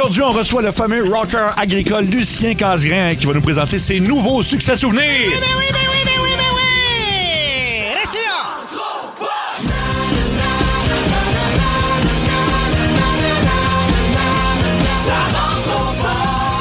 Aujourd'hui, on reçoit le fameux rocker agricole Lucien Casgrain qui va nous présenter ses nouveaux succès souvenirs. Oui! Restez là!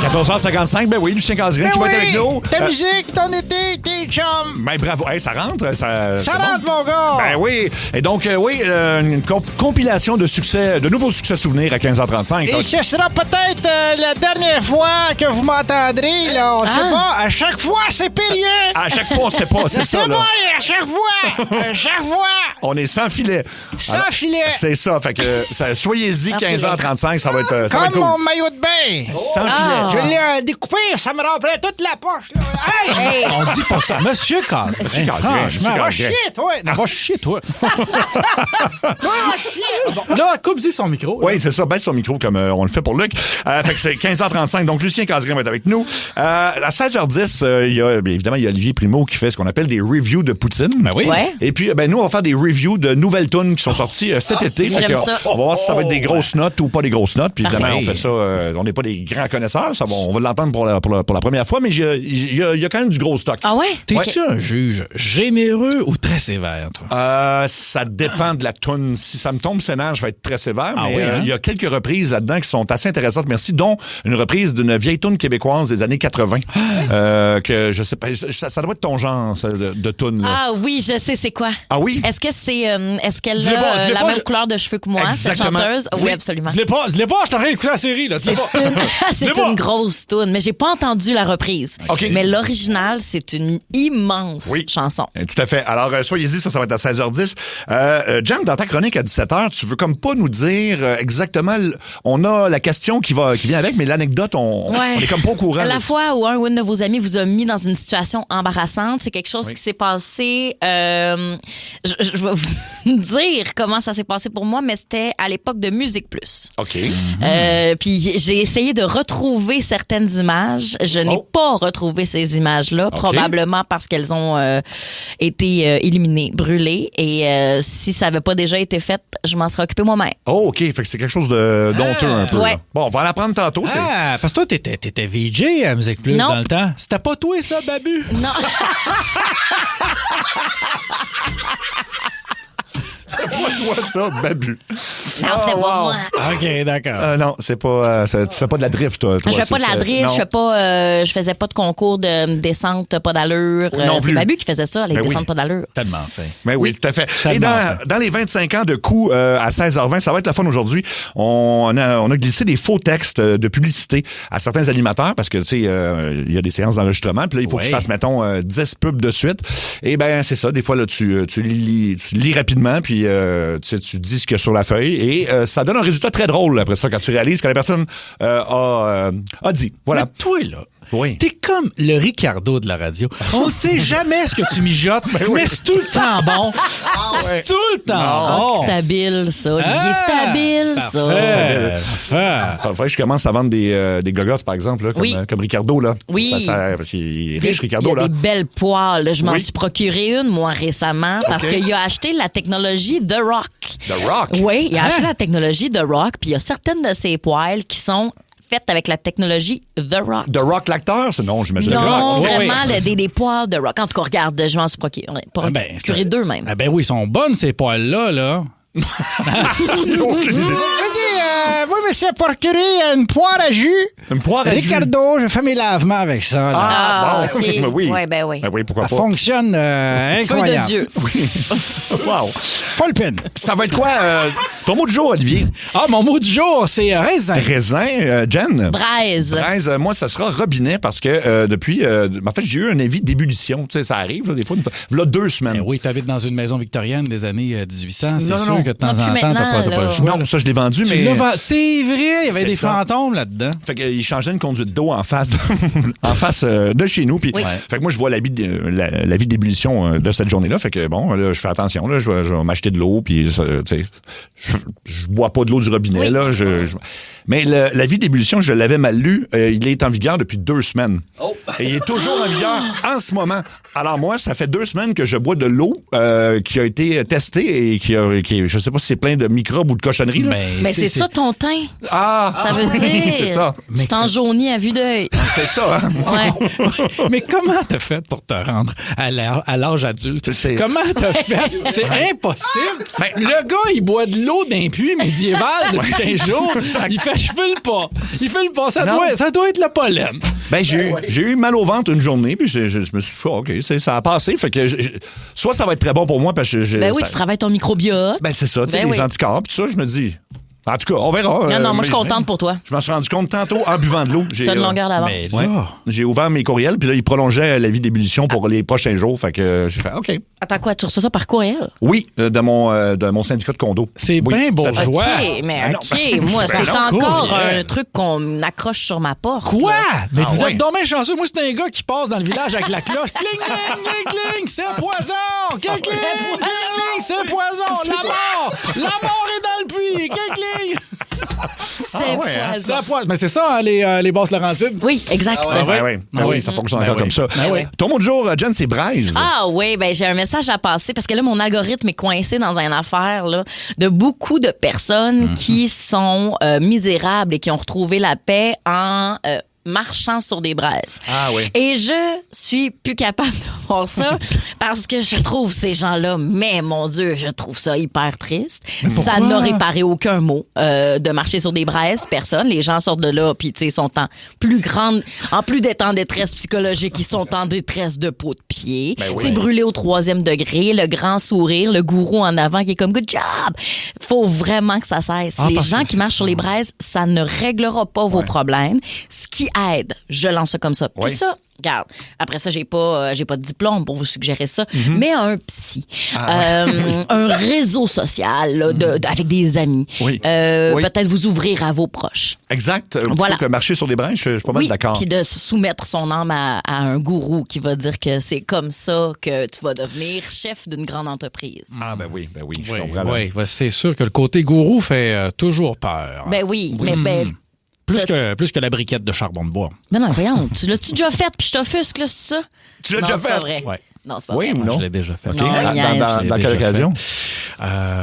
14h55, ben oui, Lucien Casgrain qui va être avec nous. Ta musique, ton été, tes chums. Ben bravo, hey, ça rentre, Ça c'est rentre, bon. mon gars. Ben oui, et donc une compilation de succès, de nouveaux succès souvenirs à 15h35. Et ce sera peut-être la dernière fois que vous m'entendrez, là. On sait pas. À chaque fois, c'est périlleux. À chaque fois, on sait pas, c'est ça, C'est là. moi, à chaque fois. À chaque fois. On est sans filet. Sans filet. C'est ça, fait que soyez-y, 15h35, ça va être Comme cool. mon maillot de bain. Sans filet. Je l'ai découpé, ça me remplit toute la poche, là. Hey! On dit pas ça. Monsieur Casgrain. Monsieur Casgrain, Franchement, Monsieur Va Casgrain. chier, toi. va chier, toi. Toi, va chier. Bon, là, coupe-y son micro. Oui, c'est ça. Baisse son micro comme on le fait pour Luc. Fait que c'est 15h35. Donc, Lucien Casgrain va être avec nous. À 16h10, évidemment, il y a Olivier Primo qui fait ce qu'on appelle des reviews de Poutine. Ben oui. Ouais. Et puis, nous, on va faire des reviews de nouvelles tunes qui sont sorties cet été. Fait j'aime que, ça. on va voir si ça va être des grosses notes ou pas des grosses notes. Puis, évidemment, Parfait. on fait ça. On n'est pas des grands connaisseurs. Ça, on va l'entendre pour la première fois, mais il y a quand même du gros stock. Ah ouais? T'es-tu un juge généreux ou très sévère, toi? Ça dépend de la toune. Si ça me tombe sénère, je vais être très sévère. Ah mais oui, hein? il y a quelques reprises là-dedans qui sont assez intéressantes, merci, dont une reprise d'une vieille toune québécoise des années 80. Que je sais pas, ça doit être ton genre ça, de toune. Là. Ah oui, je sais c'est quoi. Ah oui? Est-ce que c'est est-ce qu'elle Dis-le pas, a dis-le la pas, même je- couleur de cheveux que moi, cette Exactement. chanteuse? Oui, Oui. absolument. Dis-le pas, je suis en train d'écouter la série, là. C'est Dis-le pas. une grosse toune, mais j'ai pas entendu la reprise. OK. Mais l'original, c'est une immense Oui. chanson. Tout à fait. Alors, soyez-y, ça va être à 16h10. Jen, dans ta chronique à 17h, tu veux comme pas nous dire exactement... On a la question qui vient avec, mais l'anecdote, on est comme pas au courant. La là. fois où un ou une de vos amis vous a mis dans une situation embarrassante, c'est quelque chose qui s'est passé. Je vais vous dire comment ça s'est passé pour moi, mais c'était à l'époque de Musique Plus. OK. Puis j'ai essayé de retrouver certaines images. Je n'ai pas retrouvé ces images-là, probablement parce qu'elles ont été éliminées, brûlées. Et si ça n'avait pas déjà été fait, je m'en serais occupée moi-même. Oh, OK. Fait que c'est quelque chose de douteux un peu. Ouais. Là. Bon, on va l'apprendre tantôt. c'est- Ah, parce que toi, t'étais VJ à Musique Plus Non. dans le temps. C'était pas toi, ça, Babu? Non. Pas toi, ça, Babu. Non, c'est pas moi. OK, d'accord. Non, c'est pas. Tu fais pas de la drift, toi. Je fais pas de la drift, non. je fais pas, je faisais pas de concours de descente pas d'allure. Non C'est plus. Babu qui faisait ça, les Ben oui. descentes pas d'allure. Tellement fait. Mais oui, tout à fait. Et Tellement dans les 25 ans de coups à 16h20, ça va être le fun aujourd'hui. On a glissé des faux textes de publicité à certains animateurs parce que, tu sais, il y a des séances d'enregistrement. Puis là, il faut qu'ils fassent, mettons, 10 pubs de suite. Et ben c'est ça. Des fois, là, tu lis rapidement, puis tu dis ce qu'il y a sur la feuille. Et ça donne un résultat très drôle après ça quand tu réalises que la personne a dit. Voilà. Mais toi, là, Oui. t'es comme le Ricardo de la radio. On ne sait jamais ce que tu mijotes, mais c'est tout le temps bon. C'est tout le temps bon. C'est habile, ça. Olivier, c'est habile, ça. Parfait. Faudrait que je commence à vendre des gogos, par exemple, là, comme Ricardo. Là. Oui. Parce qu'il est riche, Ricardo. Il y a Là. des belles poils. là. Je m'en Oui. suis procuré une, moi, récemment, parce OK. qu'il a acheté la technologie The Rock. The Rock? Oui, il a acheté la technologie The Rock, puis il y a certaines de ses poils qui sont faites avec la technologie The Rock. The Rock, l'acteur? Non, j'imagine. Non, The Rock. vraiment, oui. des poils de rock. En tout cas, regarde, je m'en suis procuré deux même. Ah ben oui, ils sont bonnes, ces poils-là, là. Aucune idée. Vas-y, moi, je me suis procuré une poire à jus. Une poire à jus. Ricardo, je fais mes lavements avec ça. Là. Ah, bon. OK. Ben oui. Ouais, ben oui. Ben oui, pourquoi Ça pas. fonctionne Feu incroyable. de Dieu. Wow. Full pin. Ça va être quoi, ton mot du jour, Olivier? Ah, mon mot du jour, c'est raisin. Raisin, Jen? Braise. Braise, moi, ça sera robinet parce que depuis... en fait, j'ai eu un avis d'ébullition. Tu sais, ça arrive, là, des fois. Là, 2 semaines. Ben oui, t'habites dans une maison victorienne des années 1800. C'est Non, sûr non. que de temps Non, en plus temps, maintenant, t'as pas là. le choix. Non, ça, je l'ai vendu, Tu mais... l'as vendu. C'est vrai, il y avait C'est des ça. fantômes là-dedans. Fait qu'il changeait une conduite d'eau en face de chez nous. Puis, Oui. fait que moi, je vois la vie d'ébullition de cette journée-là. Fait que bon, là, je fais attention. Là, je vais m'acheter de l'eau. Puis, tu sais, je bois pas de l'eau du robinet. Oui. Là, mais la vie d'ébullition, je l'avais mal lu. Il est en vigueur depuis 2 semaines. Et il est toujours en vigueur en ce moment. Alors moi, ça fait 2 semaines que je bois de l'eau qui a été testée et qui je sais pas si c'est plein de microbes ou de cochonneries. Là. Mais c'est ça ton teint. Ah! Ça veut dire. C'est ça. Tu t'enjaunis à vue d'œil. C'est ça, hein? Ouais. Mais comment t'as fait pour te rendre à l'âge adulte? Comment t'as fait? C'est impossible. Le gars, il boit de l'eau d'un puits médiéval depuis 15 jours. Il fait « je file pas ». Il file pas. Ça doit être le pollen. Ben, j'ai eu mal au ventre une journée, puis je me suis dit, OK, ça a passé. Fait que soit ça va être très bon pour moi, parce que Ben oui, tu travailles ton microbiote. Ben, c'est ça, tu sais, les anticorps, puis ça, je me dis. En tout cas, on verra. Non, moi, je suis contente pour toi. Je m'en suis rendu compte tantôt en buvant de l'eau. T'as une longueur d'avance. Ouais. J'ai ouvert mes courriels, puis là, ils prolongeaient la vie d'ébullition pour les prochains jours. Fait que j'ai fait OK. Attends quoi, tu reçois ça par courriel? Oui, de mon syndicat de condo. C'est bien bourgeois. OK, mais moi, c'est encore un truc qu'on accroche sur ma porte. Quoi? Là. Mais vous êtes donc bien chanceux. Moi, c'est un gars qui passe dans le village avec la cloche. Cling, cling, cling, cling, c'est poison! Cling, cling, cling, c'est poison! La mort! La mort est dans le puits! Cling, cling! C'est poison. Mais c'est ça, hein, les basses Laurentides? Oui, exact. Oui, ça fonctionne encore comme ça. Ton mot du jour, Jen, c'est braise. Ah oui, ben j'ai un message à passer parce que là, mon algorithme est coincé dans une affaire là, de beaucoup de personnes qui sont misérables et qui ont retrouvé la paix en marchant sur des braises. Ah oui. Et je suis plus capable de voir ça parce que je trouve ces gens-là, mais mon Dieu, je trouve ça hyper triste. Ça n'a réparé aucun mot de marcher sur des braises, personne. Les gens sortent de là, puis tu sais, sont en plus d'être en détresse psychologique, ils sont en détresse de peau de pied. Ben oui. C'est brûlé au 3e degré, le grand sourire, le gourou en avant qui est comme « good job ». Faut vraiment que ça cesse. Les gens qui marchent sur les braises, ça ne réglera pas vos problèmes. Ce qui aide, je lance ça comme ça. Puis ça, regarde, après ça, j'ai pas de diplôme pour vous suggérer ça, mais un psy, un réseau social là, avec des amis, peut-être vous ouvrir à vos proches. Exact. Plutôt que marcher sur des branches, je suis pas mal d'accord. Puis de soumettre son âme à un gourou qui va dire que c'est comme ça que tu vas devenir chef d'une grande entreprise. Ah ben oui, je comprends. Oui, c'est sûr que le côté gourou fait toujours peur. Ben oui, mais plus que la briquette de charbon de bois. Mais non, voyons, tu l'as-tu déjà fait puis je t'offusque, là, c'est ça? Tu l'as déjà fait? C'est pas vrai. Ouais. Non, c'est pas vrai. Oui ou non? Je l'ai déjà fait. OK. Non, Dans quelle occasion?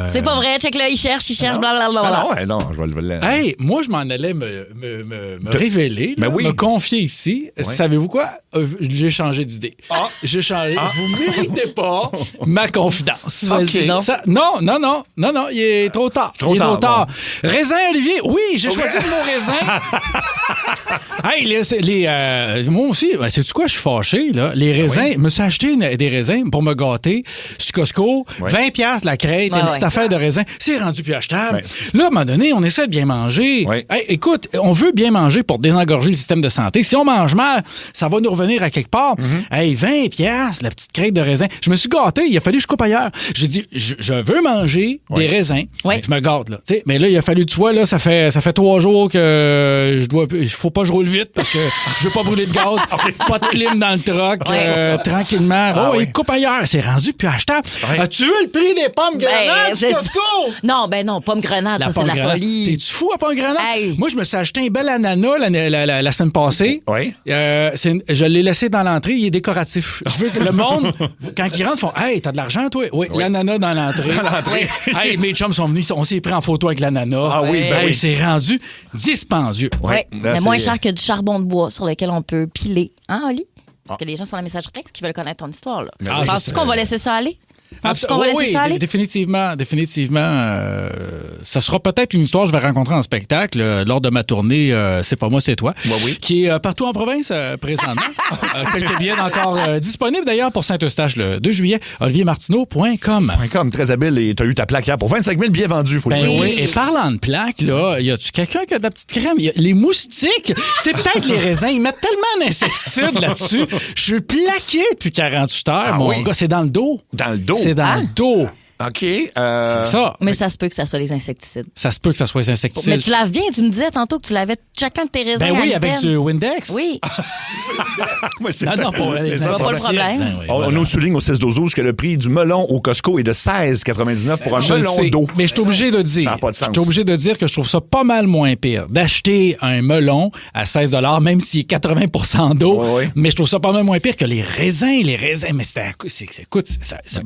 C'est pas vrai, check là, il cherche, blablabla. Non, je vais le... Hey, moi, je m'en allais me révéler, là, me confier ici. Savez-vous quoi? J'ai changé d'idée. J'ai changé. Vous ne méritez pas ma confidence. Vas-y donc. Non, il est trop tard. Trop tard. Raisin, Olivier? Oui, j'ai choisi le mot raisin. Hey, moi aussi, sais-tu quoi? Je suis fâché, là. Les raisins, je me suis acheté des raisins pour me gâter. Sur Costco, 20$ la crête, une petite affaire de raisin. C'est rendu plus achetable. Là, à un moment donné, on essaie de bien manger. Hey, écoute, on veut bien manger pour désengorger le système de santé. Si on mange mal, ça va nous revenir à quelque part. Hey, 20$, la petite crête de raisin. Je me suis gâté. Il a fallu que je coupe ailleurs. J'ai dit, je veux manger des raisins. Je me gâte, là. T'sais, mais là, il a fallu, tu vois, là, ça fait 3 jours que il faut pas que je roule vite parce que je veux pas brûler de gaz. Pas de clim dans le truck. Tranquillement. Coupe ailleurs. C'est rendu plus achetable. As-tu vu le prix des pommes grenades? Non, pommes grenades, ça, c'est de la folie. T'es-tu fou à pommes grenades? Moi, je me suis acheté un bel ananas la semaine passée. Je l'ai laissé dans l'entrée. Il est décoratif. Je veux que le monde, quand ils rentrent, font « Hey, t'as de l'argent, toi? » Oui, l'ananas dans l'entrée. Hey, mes chums sont venus. On s'est pris en photo avec l'ananas. Ah oui, ben oui. C'est rendu dispendieux. Mais moins cher que du charbon de bois sur lequel on peut piler. Hein, Oli? Parce que les gens sont dans la messagerie texte qui veulent connaître ton histoire. Là. Penses-tu qu'on va laisser ça aller? Définitivement. Ça sera peut-être une histoire que je vais rencontrer en spectacle lors de ma tournée C'est pas moi, c'est toi, qui est partout en province présentement. Quelques billets encore disponibles d'ailleurs pour Saint-Eustache le 2 juillet. oliviermartineau.com. Très habile et tu as eu ta plaque hier pour 25 000 billets vendus, faut le dire. Oui, et parlant de plaques, là, y a-tu quelqu'un qui a de la petite crème? Les moustiques, c'est peut-être les raisins. Ils mettent tellement d'insecticides là-dessus. Je suis plaqué depuis 48 heures, mon gars. C'est dans le dos. Dans le dos? C'est dans le dos. OK. C'est ça. Mais ça se peut que ça soit les insecticides. Ça se peut que ça soit les insecticides. Mais tu laves bien, tu me disais tantôt que tu lavais chacun de tes raisins. Ben oui, à avec l'antenne. du Windex. Oui. Ouais, c'est Non, pour les Ça va pas le problème. Ben oui, On voilà. nous souligne au 16-12 que le prix du melon au Costco est de 16,99 pour un Je le melon sais, d'eau. mais je suis obligé de dire. Ça n'a pas de sens. Je suis obligé de dire que je trouve ça pas mal moins pire d'acheter un melon à 16 $, même s'il est 80 d'eau. Ouais. Mais je trouve ça pas mal moins pire que les raisins. Les raisins, mais écoute,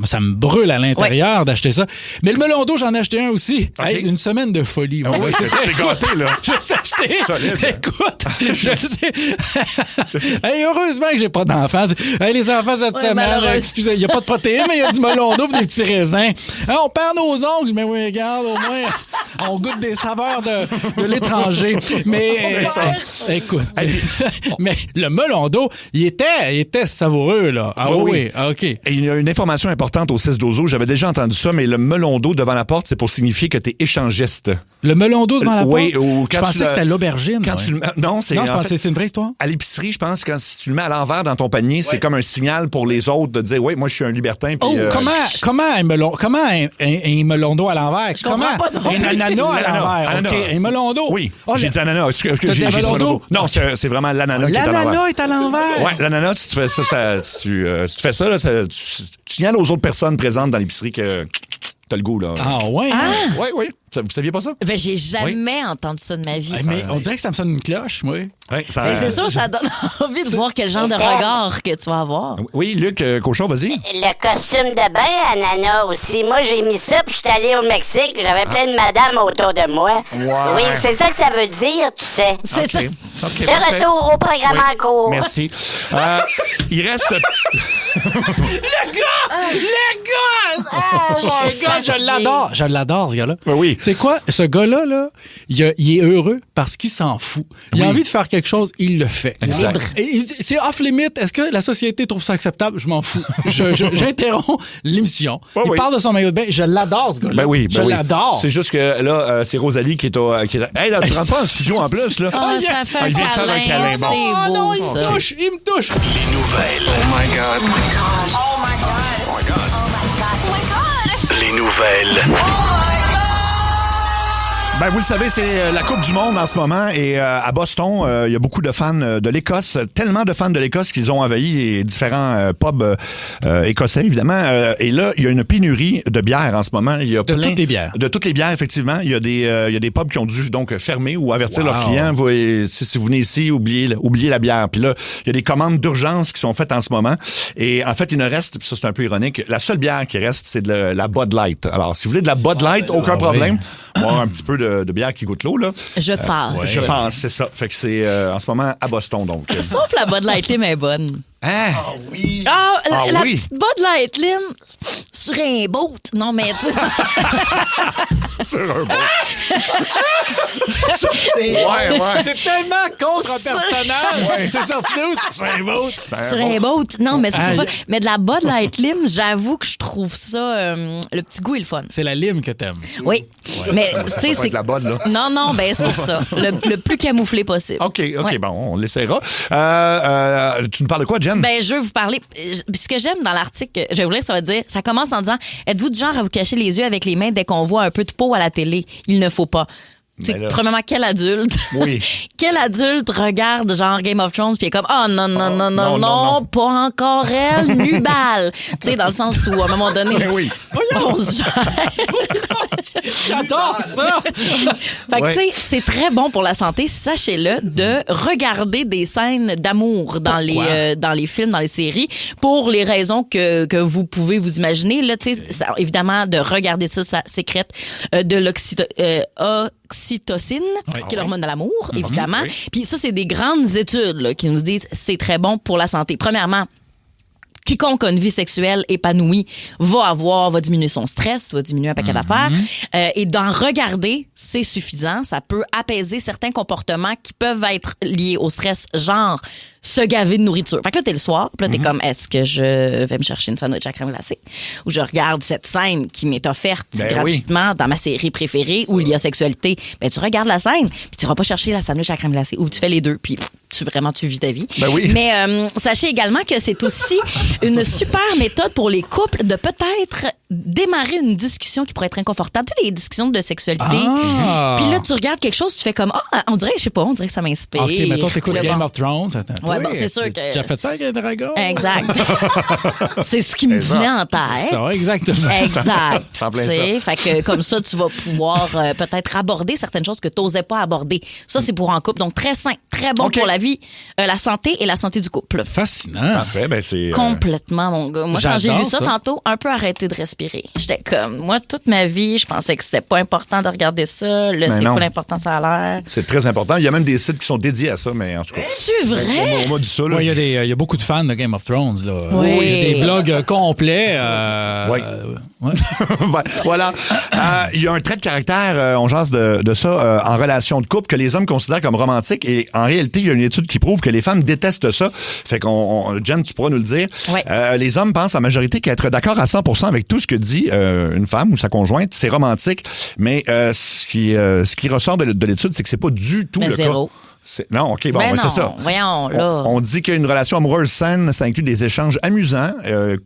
ça me brûle à l'intérieur d'acheter ça. Mais le melon d'eau, j'en ai acheté un aussi. OK. Hey, une semaine de folie. Ah oui, t'es gâté, là. Je sais acheter. Solide. Écoute, je sais. Hey, heureusement que j'ai pas d'enfants. Hey, les enfants cette Ouais, semaine, malheureuse. excusez, il n'y a pas de protéines, mais il y a du melon d'eau et des petits raisins. Hein, on perd nos ongles, mais oui, regarde, au moins, on goûte des saveurs de l'étranger. Mais écoute, mais le melon d'eau, il était savoureux, là. Ah Oui, oui, oui. ah, OK. Et il y a une information importante au 16-12. J'avais déjà entendu ça, mais le melon d'eau devant la porte, c'est pour signifier que tu es échangiste. Le melon d'eau devant la porte? Oui, ou je quand pensais tu que c'était l'aubergine. Quand ouais. tu le mets- non, c'est Non, je en pensais fait, que c'est une vraie histoire. à l'épicerie, je pense que si tu le mets à l'envers dans ton panier, c'est comme un signal pour les autres de dire oui, moi je suis un libertin. Puis, Oh, comment un melon d'eau à l'envers? comprends pas non plus. Un ananas à l'envers. Ananas. OK, un melon d'eau. Oui, Oh, j'ai dit ananas. Excuse, T'as dit j'ai dit melon d'eau? Non, c'est vraiment l'ananas qui est à l'envers. l'ananas est à l'envers. Ouais, l'ananas, si tu fais ça, si tu fais ça, là, tu signales aux autres personnes présentes dans l'épicerie que t'as le goût, là. Ah ouais? Oui, oui. Vous saviez pas ça? Ben, j'ai jamais entendu ça de ma vie. Eh, mais on dirait que ça me sonne une cloche, moi. Oui, ça... Ben, c'est sûr, ça donne envie de voir quel genre de regard que tu vas avoir. Oui, Luc Cochon, vas-y. Le costume de bain ananas aussi. Moi, j'ai mis ça, puis je suis allé au Mexique, j'avais plein de madames autour de moi. Wow. Oui, c'est ça que ça veut dire, tu sais. C'est ça. OK, De parfait. retour au programme en cours. Merci. Il reste... Le gars, je l'adore. Je l'adore, ce gars-là. Oui. C'est quoi? Ce gars-là, là, il est heureux parce qu'il s'en fout. Il a Oui. envie de faire quelque chose, il le fait. Exact. Et c'est off-limit. Est-ce que la société trouve ça acceptable? Je m'en fous. J'interromps l'émission. Ouais, il oui. parle de son maillot de bain. Je l'adore, ce gars-là. Ben oui, je oui. l'adore. C'est juste que là, c'est Rosalie qui est au... Hey, là, tu rentres pas en studio en plus, là. Ah, ça fait un il vient de faire un câlin, câlin. bon. C'est Oh beau, non, il ça. me touche, il me touche. Les nouvelles. Oh my God. Les nouvelles. Ben, vous le savez, c'est la Coupe du Monde en ce moment et à Boston, il y a beaucoup de fans de l'Écosse, tellement de fans de l'Écosse qu'ils ont envahi les différents pubs écossais, évidemment. Et là, il y a une pénurie de bières en ce moment. Il y a De toutes les bières. De toutes les bières, effectivement. Il y a des pubs qui ont dû donc fermer ou avertir leurs clients. Si vous venez ici, oubliez la bière. Puis là, il y a des commandes d'urgence qui sont faites en ce moment. Et en fait, il ne reste, puis ça c'est un peu ironique, la seule bière qui reste, c'est de la Bud Light. Alors, si vous voulez de la Bud Light, aucun problème. On va avoir un petit peu de bière qui goûte l'eau, là. Je passe. Je pense, c'est ça. Fait que c'est en ce moment à Boston, donc. Sauf la Bud Light Lim est bonne. Hein? Oui. Ah, Ah la oui. petite Bud Light Lim sur un boat. Non, mais tu Sur un bon. Ouais. C'est tellement contre un personnage. C'est sorti d'où? C'est un beau. sur un boat. Non, mais c'est Aïe. pas. Mais de la Bud Light Lim, j'avoue que je trouve ça. Le petit goût est le fun. C'est la lime que t'aimes. Oui. Mais, tu sais, pas c'est. être la Bud, là. Non, ben, c'est pour ça. Le plus camouflé possible. OK, Ouais. bon, on l'essaiera. Tu nous parles de quoi, Jen? Ben, je veux vous parler. Puis ce que j'aime dans l'article, je vais vous lire, ça va dire, ça commence en disant, êtes-vous du genre à vous cacher les yeux avec les mains dès qu'on voit un peu de peau à la télé? Il ne faut pas. Tu sais, là- premièrement, quel adulte? Oui. Quel adulte regarde genre Game of Thrones puis est comme oh non, non. pas encore elle, nubale. Tu sais, dans le sens où à un moment donné, Ben oui. on se gère. J'adore ça. Fait que Ouais. tu sais, c'est très bon pour la santé, sachez-le, de regarder des scènes d'amour dans les films, dans les séries, pour les raisons que vous pouvez vous imaginer. Là, tu sais, évidemment, de regarder ça, ça sécrète de l'oxytocine, qui est l'hormone de l'amour, évidemment. Oui. Puis ça, c'est des grandes études là, qui nous disent c'est très bon pour la santé. Premièrement, quiconque a une vie sexuelle épanouie va diminuer son stress, va diminuer un paquet d'affaires. Et d'en regarder, c'est suffisant. Ça peut apaiser certains comportements qui peuvent être liés au stress, genre se gaver de nourriture. Fait que là, t'es le soir, puis là, t'es comme, est-ce que je vais me chercher une sandwich à crème glacée? Ou je regarde cette scène qui m'est offerte Ben gratuitement dans ma série préférée où il y a sexualité. Ben, tu regardes la scène, puis tu iras pas chercher la sandwich à crème glacée. Ou tu fais les deux, puis tu vis ta vie. Ben oui. Mais sachez également que c'est aussi une super méthode pour les couples de peut-être démarrer une discussion qui pourrait être inconfortable. Tu sais, des discussions de sexualité. Puis là, tu regardes quelque chose, tu fais comme, on dirait, je sais pas, on dirait que ça m'inspire. OK, mettons, t'écoutes Game of Thrones. Ouais, bon, c'est sûr que... Tu as fait ça avec un dragon? Exact. C'est ce qui me venait en tête. Ça, exactement. Exact. C'est en plein Fait que comme ça, tu vas pouvoir peut-être aborder certaines choses que tu n'osais pas aborder. Ça, c'est pour en couple. Donc, très sain, très bon pour la vie, la santé et la santé du couple. Fascinant. Parfait, ben c'est... Complètement, mon gars. Moi, quand j'ai lu ça ça tantôt, un peu arrêté de respirer. J'étais comme, moi, toute ma vie, je pensais que c'était pas important de regarder ça. Là, c'est non. pas l'important, ça a l'air. C'est très important. Il y a même des sites qui sont dédiés à ça, mais en tout cas... C'est vrai? On m'a dit ça, là. Ouais, il y a beaucoup de fans de Game of Thrones. Là. Oui. Il y a des blogs complets. Oui. Ouais. Voilà. Il y a un trait de caractère, on jase de ça, en relation de couple, que les hommes considèrent comme romantique. Et en réalité, il y a une étude qui prouve que les femmes détestent ça. Fait Jen, tu pourras nous le dire. Ouais. Les hommes pensent en majorité qu'être d'accord à 100% avec tout ce que dit une femme ou sa conjointe, c'est romantique. Mais ce qui ressort de l'étude, c'est que c'est pas du tout le zéro. cas. Non, OK, bon, c'est ça. Voyons, là. On dit qu'une relation amoureuse saine, ça inclut des échanges amusants,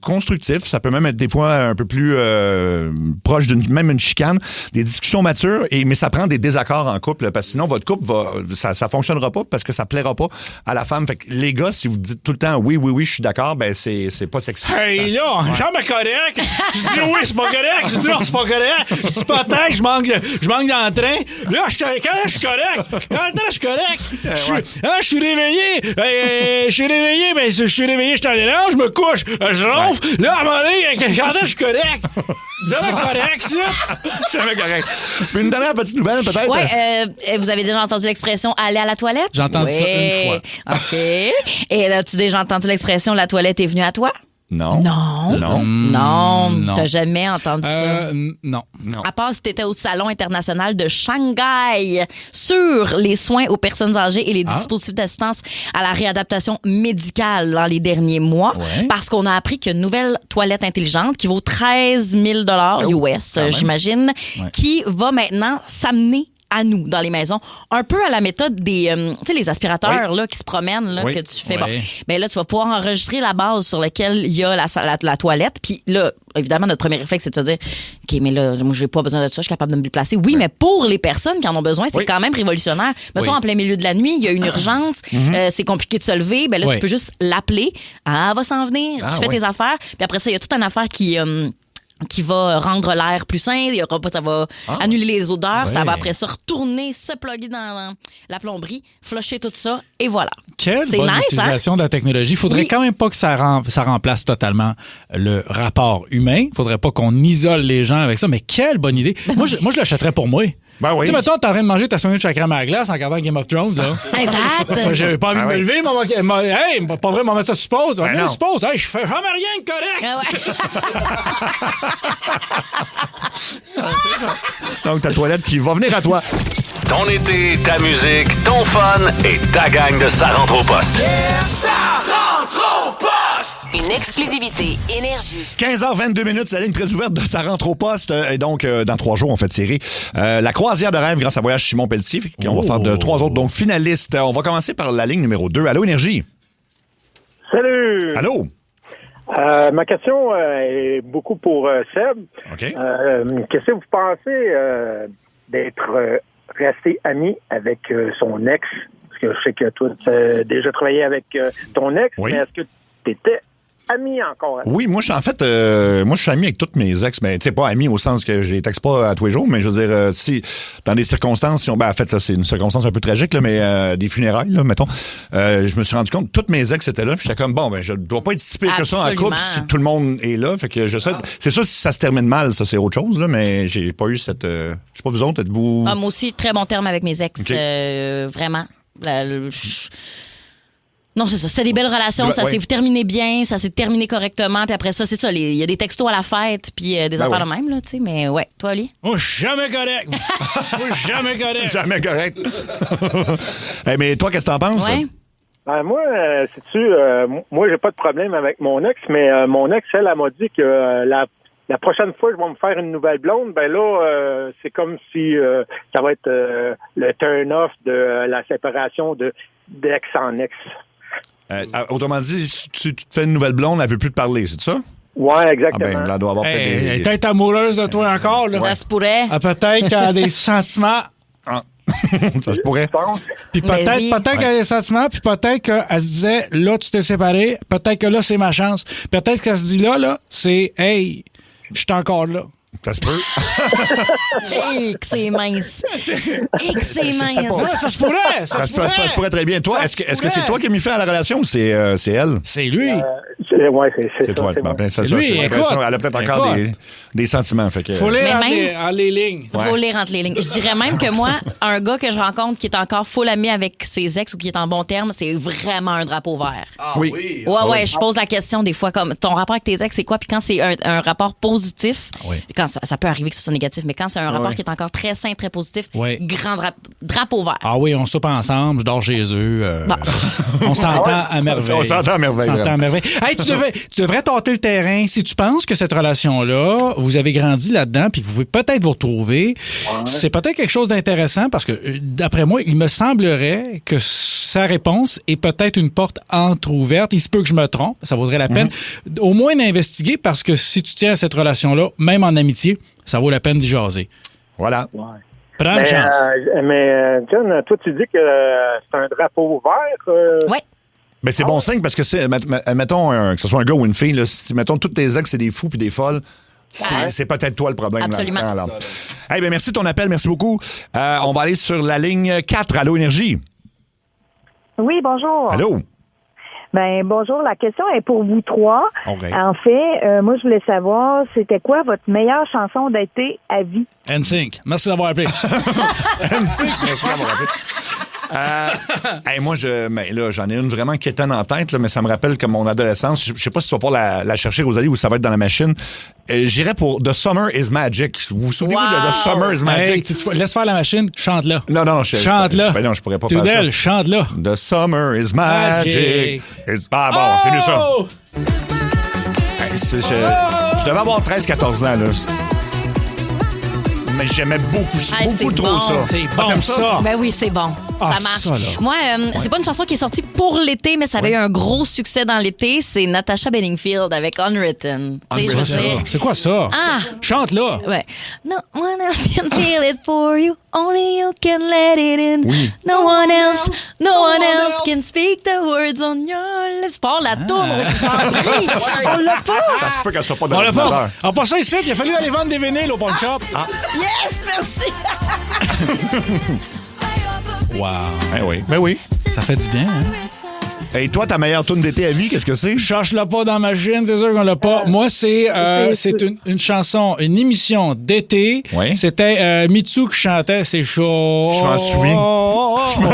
constructifs. Ça peut même être des fois un peu plus proche même une chicane, des discussions matures, mais ça prend des désaccords en couple, parce que sinon, votre couple, ça fonctionnera pas parce que ça plaira pas à la femme. Fait que les gars, si vous dites tout le temps oui, je suis d'accord, ben c'est pas sexy. Hey là, jamais correct. Je dis oui, c'est pas correct. Je dis non, c'est pas correct. Je dis peut-être, je manque dans le train. Là, quand je suis correct. Quand je suis correct. Je suis réveillé. Je suis réveillé, je t'en dérange, je me couche, je ronfle. Là, à un moment donné, quand je suis correct. Jamais correct, ça. Jamais correct. Puis une dernière petite nouvelle, peut-être. Oui, vous avez déjà entendu l'expression « aller à la toilette ». J'ai entendu ça une fois. OK. Et as-tu déjà entendu l'expression « la toilette est venue à toi ». Non. Non. T'as jamais entendu ça? Non. À part si t'étais au Salon international de Shanghai sur les soins aux personnes âgées et les dispositifs d'assistance à la réadaptation médicale dans les derniers mois, parce qu'on a appris qu'il y a une nouvelle toilette intelligente qui vaut 13 000 US, j'imagine, qui va maintenant s'amener à nous, dans les maisons. Un peu à la méthode des tu sais, les aspirateurs là, qui se promènent, là, que tu fais. Bon, ben là, tu vas pouvoir enregistrer la base sur laquelle il y a la toilette. Puis là, évidemment, notre premier réflexe, c'est de se dire, OK, mais là, moi, j'ai pas besoin de ça, je suis capable de me déplacer. Oui, mais pour les personnes qui en ont besoin, c'est quand même révolutionnaire. Mettons, en plein milieu de la nuit, il y a une urgence, c'est compliqué de se lever, ben là, tu peux juste l'appeler. Elle va s'en venir, tu fais tes affaires. Puis après ça, il y a toute une affaire qui va rendre l'air plus sain, ça va annuler les odeurs, ça va après ça retourner, se plugger dans la plomberie, flusher tout ça, et voilà. Quelle c'est bonne nice, utilisation de la technologie. Il faudrait quand même pas que ça remplace totalement le rapport humain. Il faudrait pas qu'on isole les gens avec ça, mais quelle bonne idée. Moi, je l'achèterais pour moi. Ben oui. Tu sais, mettons, t'es en train de manger ta sandwich à crème à la glace en regardant Game of Thrones, là. Exact. J'ai pas envie de me lever, hey, pas vrai, m'en mettre ça suppose. non. Suppose, hey, je fais jamais rien de correct. C'est ça. Donc, ta toilette qui va venir à toi. Ton été, ta musique, ton fun et ta gang de Ça rentre au poste. Ça rentre au poste! Une exclusivité Énergie. 15h22, c'est la ligne très ouverte de Ça rentre au poste. Et donc, dans 3 jours, on fait tirer la croisière de rêve grâce à Voyage Simon Pelletier. On va faire 3 autres donc finalistes. On va commencer par la ligne numéro 2. Allô, Énergie? Salut! Allô? Ma question est beaucoup pour Seb. OK. Qu'est-ce que vous pensez d'être resté ami avec son ex? Parce que je sais que toi, tu as déjà travaillé avec ton ex, mais est-ce que tu étais ami encore? Oui, moi, je suis ami avec toutes mes ex, mais tu sais, pas ami au sens que je les texte pas à tous les jours, mais je veux dire, si, dans des circonstances, en fait, là, c'est une circonstance un peu tragique, là, mais des funérailles, là, mettons, je me suis rendu compte que toutes mes ex étaient là, puis j'étais comme, bon, ben, je dois pas être si pire que ça en couple si tout le monde est là, fait que c'est ça, si ça se termine mal, ça, c'est autre chose, là, mais j'ai pas eu cette, je sais pas, vous autres, êtes-vous... Moi aussi, très bon terme avec mes ex, vraiment. Non, c'est ça. C'était des belles relations. Ça s'est terminé bien. Ça s'est terminé correctement. Puis après ça, c'est ça. Il y a des textos à la fête. Puis des affaires de même, là, tu sais. Mais ouais, toi, Ali? Oh, jamais correct. Jamais correct. Jamais correct. Hey, mais toi, qu'est-ce que t'en penses? Ouais. Moi, sais-tu, moi, j'ai pas de problème avec mon ex, mais mon ex, elle m'a dit que la prochaine fois que je vais me faire une nouvelle blonde, ben là, c'est comme si ça va être le turn-off de la séparation d'ex en ex. Autrement dit, si tu te fais une nouvelle blonde, elle veut plus te parler, c'est ça? Ouais, exactement. Ah ben, là, elle doit avoir peut-être Elle est peut-être amoureuse de toi encore, là. Ça se pourrait. Peut-être qu'elle a des sentiments. Ça se pourrait. Puis peut-être oui. qu'elle a des sentiments, puis peut-être qu'elle se disait, là, tu t'es séparé, peut-être que là, c'est ma chance. Peut-être qu'elle se dit là, c'est, hey, je suis encore là. Ça se peut. Hey, que c'est mince. Hey, que c'est mince. Ouais, ça se pourrait. Ça se pourrait très bien. Toi, est-ce que c'est toi qui as mis fin à la relation ou c'est elle? C'est lui. C'est toi. C'est moi. Ben, C'est lui, j'ai l'impression, écoute. elle a peut-être encore Écoute. des sentiments. Fait que, Faut lire Mais entre les lignes. Il faut lire entre les lignes. Je dirais même que moi, un gars que je rencontre qui est encore full ami avec ses ex ou qui est en bon terme, c'est vraiment un drapeau vert. oui. Ouais, je pose la question des fois comme ton rapport avec tes ex, c'est quoi? Puis quand c'est un rapport positif, quand ça peut arriver que ce soit négatif, mais quand c'est un rapport qui est encore très sain, très positif, grand drapeau vert. Ah oui, on soupe ensemble, je dors chez eux. On s'entend à merveille. On s'entend à merveille. Hey, tu devrais tâter le terrain. Si tu penses que cette relation-là, vous avez grandi là-dedans puis que vous pouvez peut-être vous retrouver, c'est peut-être quelque chose d'intéressant parce que, d'après moi, il me semblerait que sa réponse est peut-être une porte entrouverte. Il se peut que je me trompe. Ça vaudrait la peine au moins d'investiguer parce que si tu tiens à cette relation-là, même en amitié, ça vaut la peine d'y jaser. Voilà. Prends une chance. Mais John, toi, tu dis que c'est un drapeau vert. Oui. Ben, c'est bon signe parce que mettons que ce soit un gars ou une fille, là, si mettons tous tes ex, c'est des fous puis des folles, c'est peut-être toi le problème. Absolument. Hey, ben, merci de ton appel, merci beaucoup. On va aller sur la ligne 4, Allô Énergie. Oui, bonjour. Allô? Ben bonjour, la question est pour vous trois. Okay. En fait, moi je voulais savoir, c'était quoi votre meilleure chanson d'été à vie? NSYNC. Merci d'avoir appelé. NSYNC, merci d'avoir appelé. Moi, j'en ai une vraiment qui est en tête, là, mais ça me rappelle comme mon adolescence. Je sais pas si tu vas pas la chercher, Rosalie, ou ça va être dans la machine. J'irais pour The Summer is Magic. Vous vous souvenez-vous de The Summer is Magic? Hey, laisse faire la machine, chante-la. Non, chante-la. Je pourrais pas faire ça. Chante-la. The Summer is Magic. Bon, c'est mieux ça. Hey, je devais avoir 13-14 ans, là. Mais j'aimais beaucoup trop ça. C'est bon, ça. Ben oui, c'est bon. Ça marche. Ça, moi, c'est pas une chanson qui est sortie pour l'été, mais ça avait eu un gros succès dans l'été. C'est Natasha Bedingfield avec Unwritten. C'est quoi ça? Chante-la. Ouais. No one else can feel it for you. Only you can let it in. Oui. No one else can speak the words on your lips. Pas la tourne, on l'a pas. Ça se peut qu'elle soit pas dans On le l'a pas. En passant ici, il a fallu aller vendre des vinyles au pawn shop. Yes, merci. Wow. Ben oui. Ça fait du bien, hein? Et toi, ta meilleure tune d'été à vie, qu'est-ce que c'est? Cherche-la pas dans ma machine, c'est sûr qu'on l'a pas. Moi, c'est une chanson, une émission d'été. Oui. C'était Mitsu qui chantait, c'est chaud. Je m'en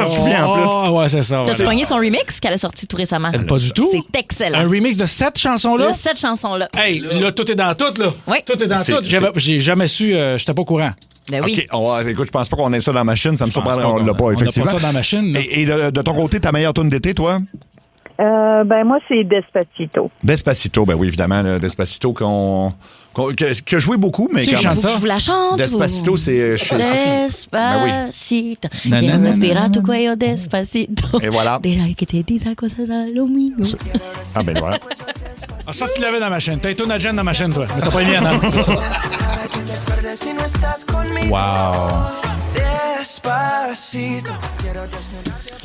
souviens en plus. Ouais, c'est ça. T'as-tu pogné son remix qu'elle a sorti tout récemment? Pas du tout. C'est excellent. Un remix de cette chanson-là? De cette chanson-là. Hey, là, tout est dans tout, là. Oui. Tout est dans tout. J'ai jamais su, j'étais pas au courant. Ben oui. OK, écoute, je pense pas qu'on ait ça dans la machine. Ça me surprendrait, on l'a pas, effectivement. On n'a pas ça dans la machine. Et de ton côté, ta meilleure tune d'été, toi? Ben moi, c'est Despacito. Despacito, ben oui, évidemment. Là, Despacito qui a joué beaucoup, mais qui chante ça? Je vous la chante. Despacito, c'est... Despacito. Ben Quiero respirar tu cuello despacito. Et voilà. Deja que te diga cosas al oído. Ah ben voilà. Ah, ça, tu l'avais dans la machine. T'as une agenda dans la machine, toi. Mais t'as pas mis en avant. Wow.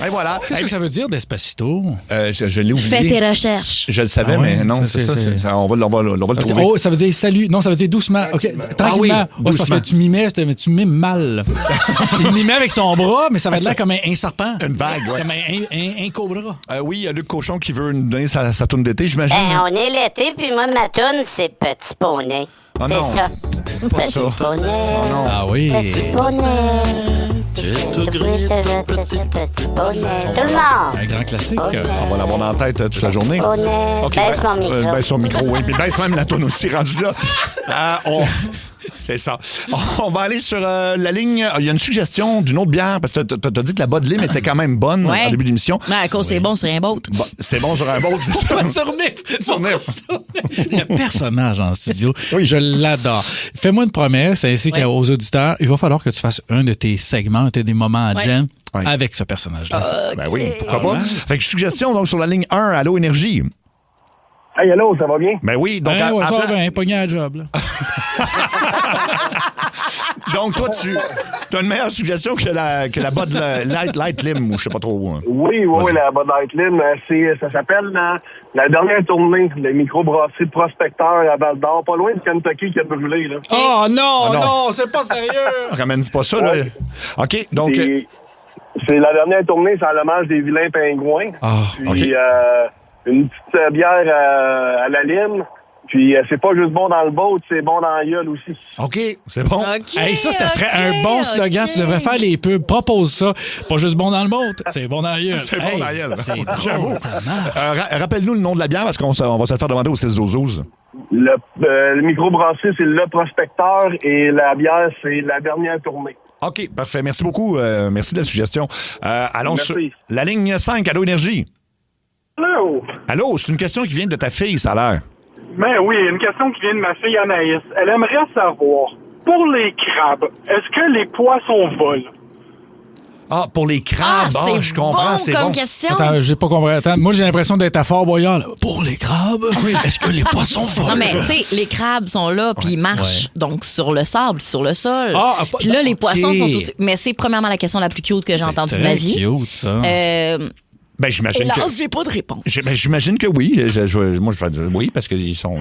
Et voilà. Qu'est-ce que ça veut dire, Despacito? Je l'ai oublié. Fais tes recherches. Je le savais, mais non, c'est ça. On va le trouver. Oh, ça veut dire salut. Non, ça veut dire doucement. OK, tranquillement. doucement. C'est parce que tu mimais mal. Il mimait avec son bras, mais ça va être l'air comme un serpent. Une vague, ouais. Comme un cobra. Oui, il y a Luc Cochon qui veut nous donner sa toune d'été, j'imagine. On est l'été, puis moi, ma toune, c'est Petit Poney. Oh c'est non. ça. Pas Petit ça. Poney. Oh non. Ah oui. Petit Poney. Petit Poney. Tout le monde. Un grand classique. On va l'avoir dans la tête toute la journée. Poney. OK, Baisse mon micro. Baisse son micro, oui. Puis baisse même la toune aussi, rendu là. C'est ça. On va aller sur la ligne. Il y a une suggestion d'une autre bière, parce que t'as dit que la Bud Lim était quand même bonne au début de l'émission. Mais à cause c'est bon sur un boat. Bon, c'est bon sur un boat, c'est ça. Pas sur Nif. Sur Nif. Le personnage en studio, je l'adore. Fais-moi une promesse, ainsi qu'aux auditeurs, il va falloir que tu fasses un de tes segments, un de tes moments à Jen avec ce personnage-là. Ben oui, pourquoi pas. Fait que suggestion donc sur la ligne 1, Allô Énergie. Hey, allô, ça va bien? Ben oui, donc... ça va bien, pogné à la job, là. Donc, toi, tu as une meilleure suggestion que la Bud Light Lim, ou je sais pas trop. Hein. Oui, la Bud Light Lim, ça s'appelle la dernière tournée, le microbrasserie Prospecteur à Val-d'Or, pas loin de Kentucky qui a brûlé, là. Oh non, c'est pas sérieux! Ramène pas ça, là. OK, donc... C'est la dernière tournée, c'est en l'hommage des vilains pingouins. Puis, une petite bière à la lime. Puis, c'est pas juste bon dans le boat, c'est bon dans la gueule aussi. OK, c'est bon. Hey, ça serait un bon slogan. Tu devrais faire les pubs. Propose ça. Pas juste bon dans le boat, c'est bon dans la gueule. C'est bon dans la gueule. J'avoue. Rappelle-nous le nom de la bière, parce qu'on va se le faire demander au 6-12-12. Le microbrasserie, c'est le Prospecteur et la bière, c'est la dernière tournée. OK, parfait. Merci beaucoup. Merci de la suggestion. Allons sur la ligne 5, Allô Énergie. Allô? Allô, c'est une question qui vient de ta fille, ça a l'air. Ben oui, une question qui vient de ma fille Anaïs. Elle aimerait savoir, pour les crabes, est-ce que les poissons volent? Ah, pour les crabes, je comprends, bon c'est comme bon. question. Attends, j'ai pas compris. Attends, moi, j'ai l'impression d'être à Fort Boyard. Là. Pour les crabes, est-ce que les poissons volent? Non, mais tu sais, les crabes sont là, puis ils marchent donc sur le sable, sur le sol. Puis là, les poissons sont tout... Mais c'est premièrement la question la plus cute que j'ai entendue de ma vie. C'est cute, ça. Ben, j'imagine que... j'ai pas de réponse. J'imagine que oui. Moi, je vais dire oui, parce qu'ils sont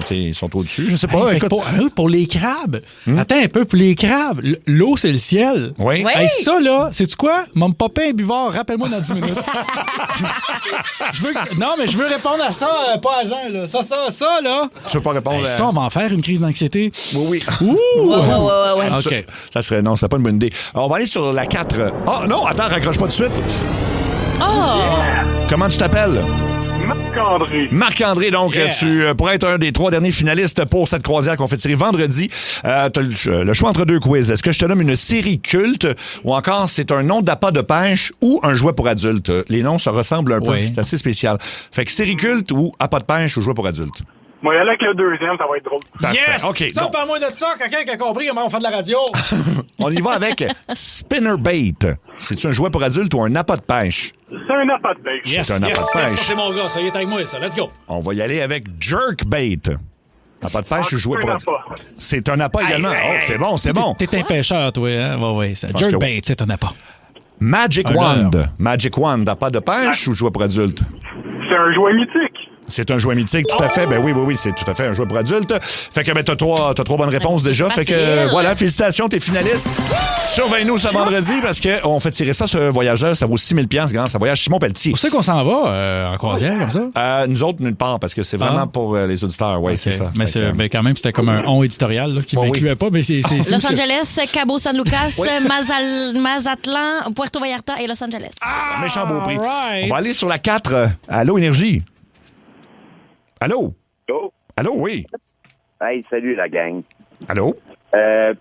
au-dessus. Je sais pas. Écoute... pour les crabes. Attends un peu, pour les crabes. L'eau, c'est le ciel. Oui. Hey, ça, là, sais-tu quoi? Mon papa un buvard, rappelle-moi dans 10 minutes. Non, mais je veux répondre à ça, pas à Jean, là. Ça, là. Tu veux pas répondre à... Ça, on va en faire une crise d'anxiété. Oui. Ouh! Ouais. OK. Ça serait... Non, c'est pas une bonne idée. On va aller sur la 4. Oh, non, attends, raccroche pas tout de suite. Comment tu t'appelles? Marc-André. Marc-André, donc, tu pourrais être un des 3 derniers finalistes pour cette croisière qu'on fait tirer vendredi. T'as le choix entre 2 quiz. Est-ce que je te nomme une série culte ou encore c'est un nom d'appât de pêche ou un jouet pour adultes? Les noms se ressemblent un peu. Oui. C'est assez spécial. Fait que série culte ou appât de pêche ou jouet pour adultes? Moi, il y a là avec le deuxième, ça va être drôle. Parfait. Yes! OK, Ça, donc, parle-moi de ça. Quelqu'un qui a compris comment on fait de la radio. on y va avec Spinnerbait. C'est-tu un jouet pour adultes ou un appât de pêche? C'est un appât de pêche. Yes, C'est un appât de pêche. Ça, c'est mon gars. Ça y est avec moi, ça. Let's go. On va y aller avec Jerkbait. Appât de pêche ou jouet pour adultes? C'est un appât également. C'est bon, c'est bon. T'es un pêcheur, toi, hein? Ouais. Jerkbait, c'est un appât. Magic Wand. Magic Wand, appât de pêche ou jouet pour adultes? C'est un jouet mythique. C'est un jouet mythique, tout à fait. Ben oui, c'est tout à fait un jouet pour adultes. Fait que t'as 3 bonnes réponses déjà. Fait que voilà, félicitations, t'es finaliste. Surveille-nous ce vendredi parce qu'on fait tirer ça, ce voyageur. Ça vaut 6 000 $. Ça voyage Simon Pelletier. Pour ça qu'on s'en va en croisière comme ça? Nous autres, nulle part, parce que c'est vraiment pour les auditeurs. Oui, c'est ça. Mais quand même, c'était comme un on éditorial là, qui m'incluait pas. Mais c'est Los Angeles, Cabo San Lucas, Mazatlan, Puerto Vallarta et Los Angeles. Méchant beau prix. On va aller sur la 4. Allô, Énergie. Allô? Allô? Allô, oui. Hey, salut la gang. Allô?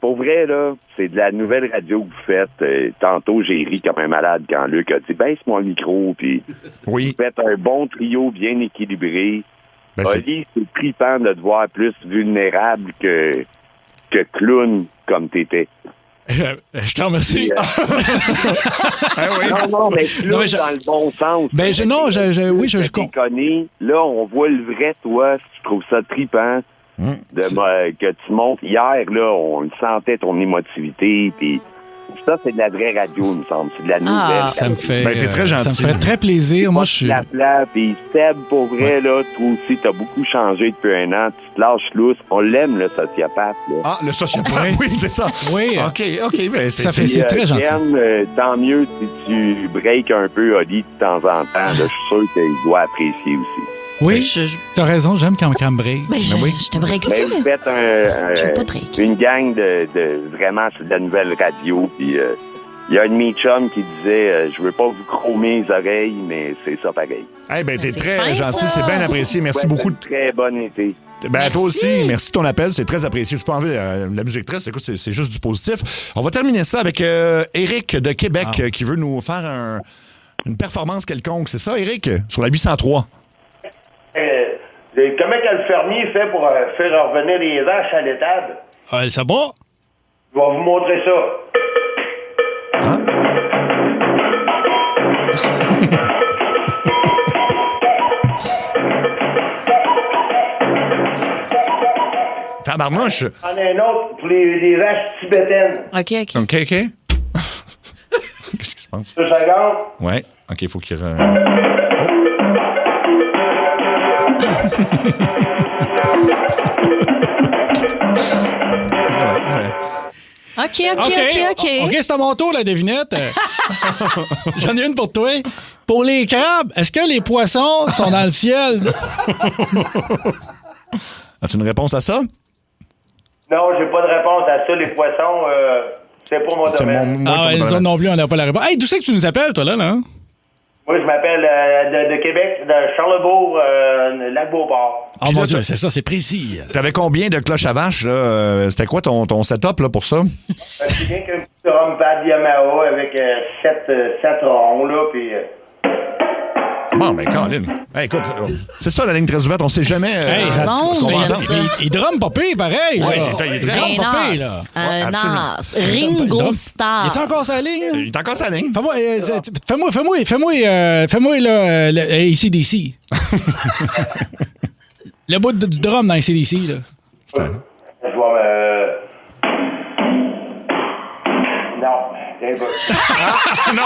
Pour vrai, là, c'est de la nouvelle radio que vous faites. Tantôt, j'ai ri comme un malade quand Luc a dit « Baisse-moi le micro », puis oui. Vous faites un bon trio bien équilibré. Oli, c'est trippant de te voir plus vulnérable que clown comme t'étais. Je te remercie. Non, mais clown dans le bon sens. Ben, je connais. Là, on voit le vrai toi. Je trouve ça trippant. Que tu montes hier, là, on le sentait, ton émotivité, puis ça, c'est de la vraie radio, il me semble. C'est de la nouvelle. Ça me fait, t'es très gentil. Ça me fait très plaisir. Moi, je suis... Puis Seb, pour vrai, là, toi aussi, t'as beaucoup changé depuis un an. Tu te lâches lousse. On l'aime, le sociopathe, là. Ah, le sociopathe, oui, c'est ça. Oui. OK, ben c'est très gentil. Tant mieux si tu breaks un peu Oli de temps en temps. Là, je suis sûr qu'il doit apprécier aussi. Oui, t'as raison, j'aime quand on break. Ben, je te break dessus. Vous faites une gang de vraiment, c'est de la nouvelle radio, puis Il y a un de mes chums qui disait je veux pas vous chromer les oreilles, mais c'est ça pareil. Eh ben, t'es très gentil, c'est bien apprécié. Merci beaucoup. Très bon été. Ben, toi aussi, merci de ton appel, c'est très apprécié. Tu peux enlever la musique triste, écoute, c'est juste du positif. On va terminer ça avec Éric de Québec qui veut nous faire une performance quelconque. C'est ça, Éric? Sur la 803. Comment que le fermier fait pour faire revenir les vaches à l'étable? Ça va? Je vais vous montrer ça. Tabarnouche. On a un autre pour les vaches tibétaines. OK. Qu'est-ce qui se passe? 2 secondes. Ouais. OK, il faut qu'il... OK. OK, c'est à mon tour, la devinette. J'en ai une pour toi. Pour les crabes, est-ce que les poissons sont dans le ciel? As-tu une réponse à ça? Non, j'ai pas de réponse à ça. Les poissons, c'est pas mon domaine. Les autres non plus, on n'a pas la réponse. Hey, d'où c'est que tu nous appelles, toi, là? Moi, je m'appelle de Québec, de Charlebourg, Lac-Beauport. Oh mon Dieu, c'est ça, c'est précis. T'avais combien de cloches à vache, là? C'était quoi ton setup, là, pour ça? C'est bien qu'un petit drum pad Yamaha avec 7 ronds, là, puis... Bon, ben, Colin. Hey, écoute, c'est ça la ligne très ouverte. On sait jamais ce qu'on va entendre. Il drumme pas pire, pareil. Oui, il drumme pas pire, là. Un as. Ringo Starr. Il est encore sa ligne? Il est encore sa ligne. Fais-moi, là, AC/DC. Le bout du drum dans AC/DC, là. Je vais Non,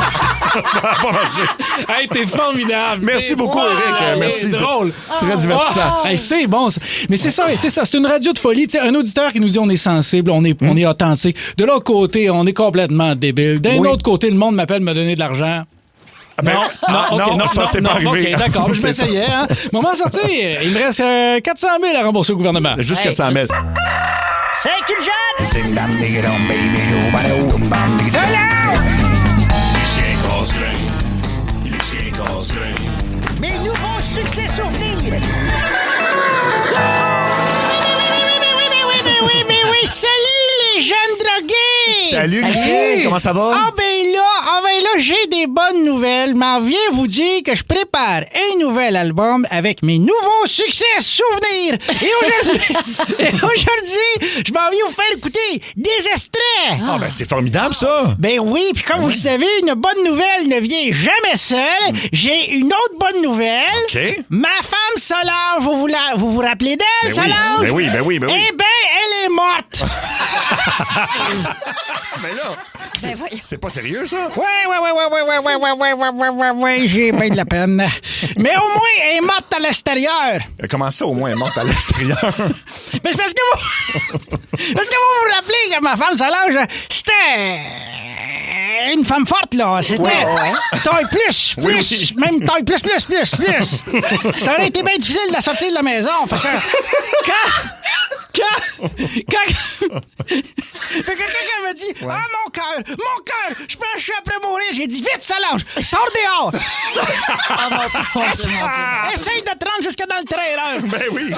ça va pas marcher. Hey, t'es formidable. Merci beaucoup, Éric. Merci. Drôle. Très divertissant. Hey, c'est bon. Mais c'est ça. C'est une radio de folie. T'sais, un auditeur qui nous dit on est sensible, on est authentique. De l'autre côté, on est complètement débile. D'un autre côté, le monde m'appelle me donner de l'argent. Non, ça, c'est pas arrivé. OK, d'accord, je m'essayais. Hein? Moment sorti, il me reste 400 000 à rembourser au gouvernement. Juste 400 000. C'est qui le jeune? Mes nouveaux succès souvenirs. Oui, salut les jeunes drogués. Salut Lucien, comment ça va? Ah ben là, j'ai des bonnes nouvelles. M'en viens vous dire que je prépare un nouvel album avec mes nouveaux succès souvenirs. Et aujourd'hui, je m'en viens vous faire écouter des extraits. Ah ben c'est formidable ça. Ben oui, puis comme vous le savez, une bonne nouvelle ne vient jamais seule. J'ai une autre bonne nouvelle. OK. Ma femme Solange, vous vous rappelez d'elle, Solange? Ben oui. Eh ben, elle est morte. Mais là, c'est pas sérieux, ça? Ouais, j'ai bien de la peine. Mais au moins, elle est morte à l'extérieur. Comment ça, au moins, elle est morte à l'extérieur? Mais c'est parce que vous vous rappelez que ma femme Solange, c'était une femme forte, là. C'était taille plus, même taille plus. Ça aurait été bien difficile de la sortir de la maison. Fait que quand quelqu'un me dit mon cœur, je pense que je suis après mourir. J'ai dit vite, Solange, sors dehors. Essaye de te rendre jusque dans le trailer. Ben oui.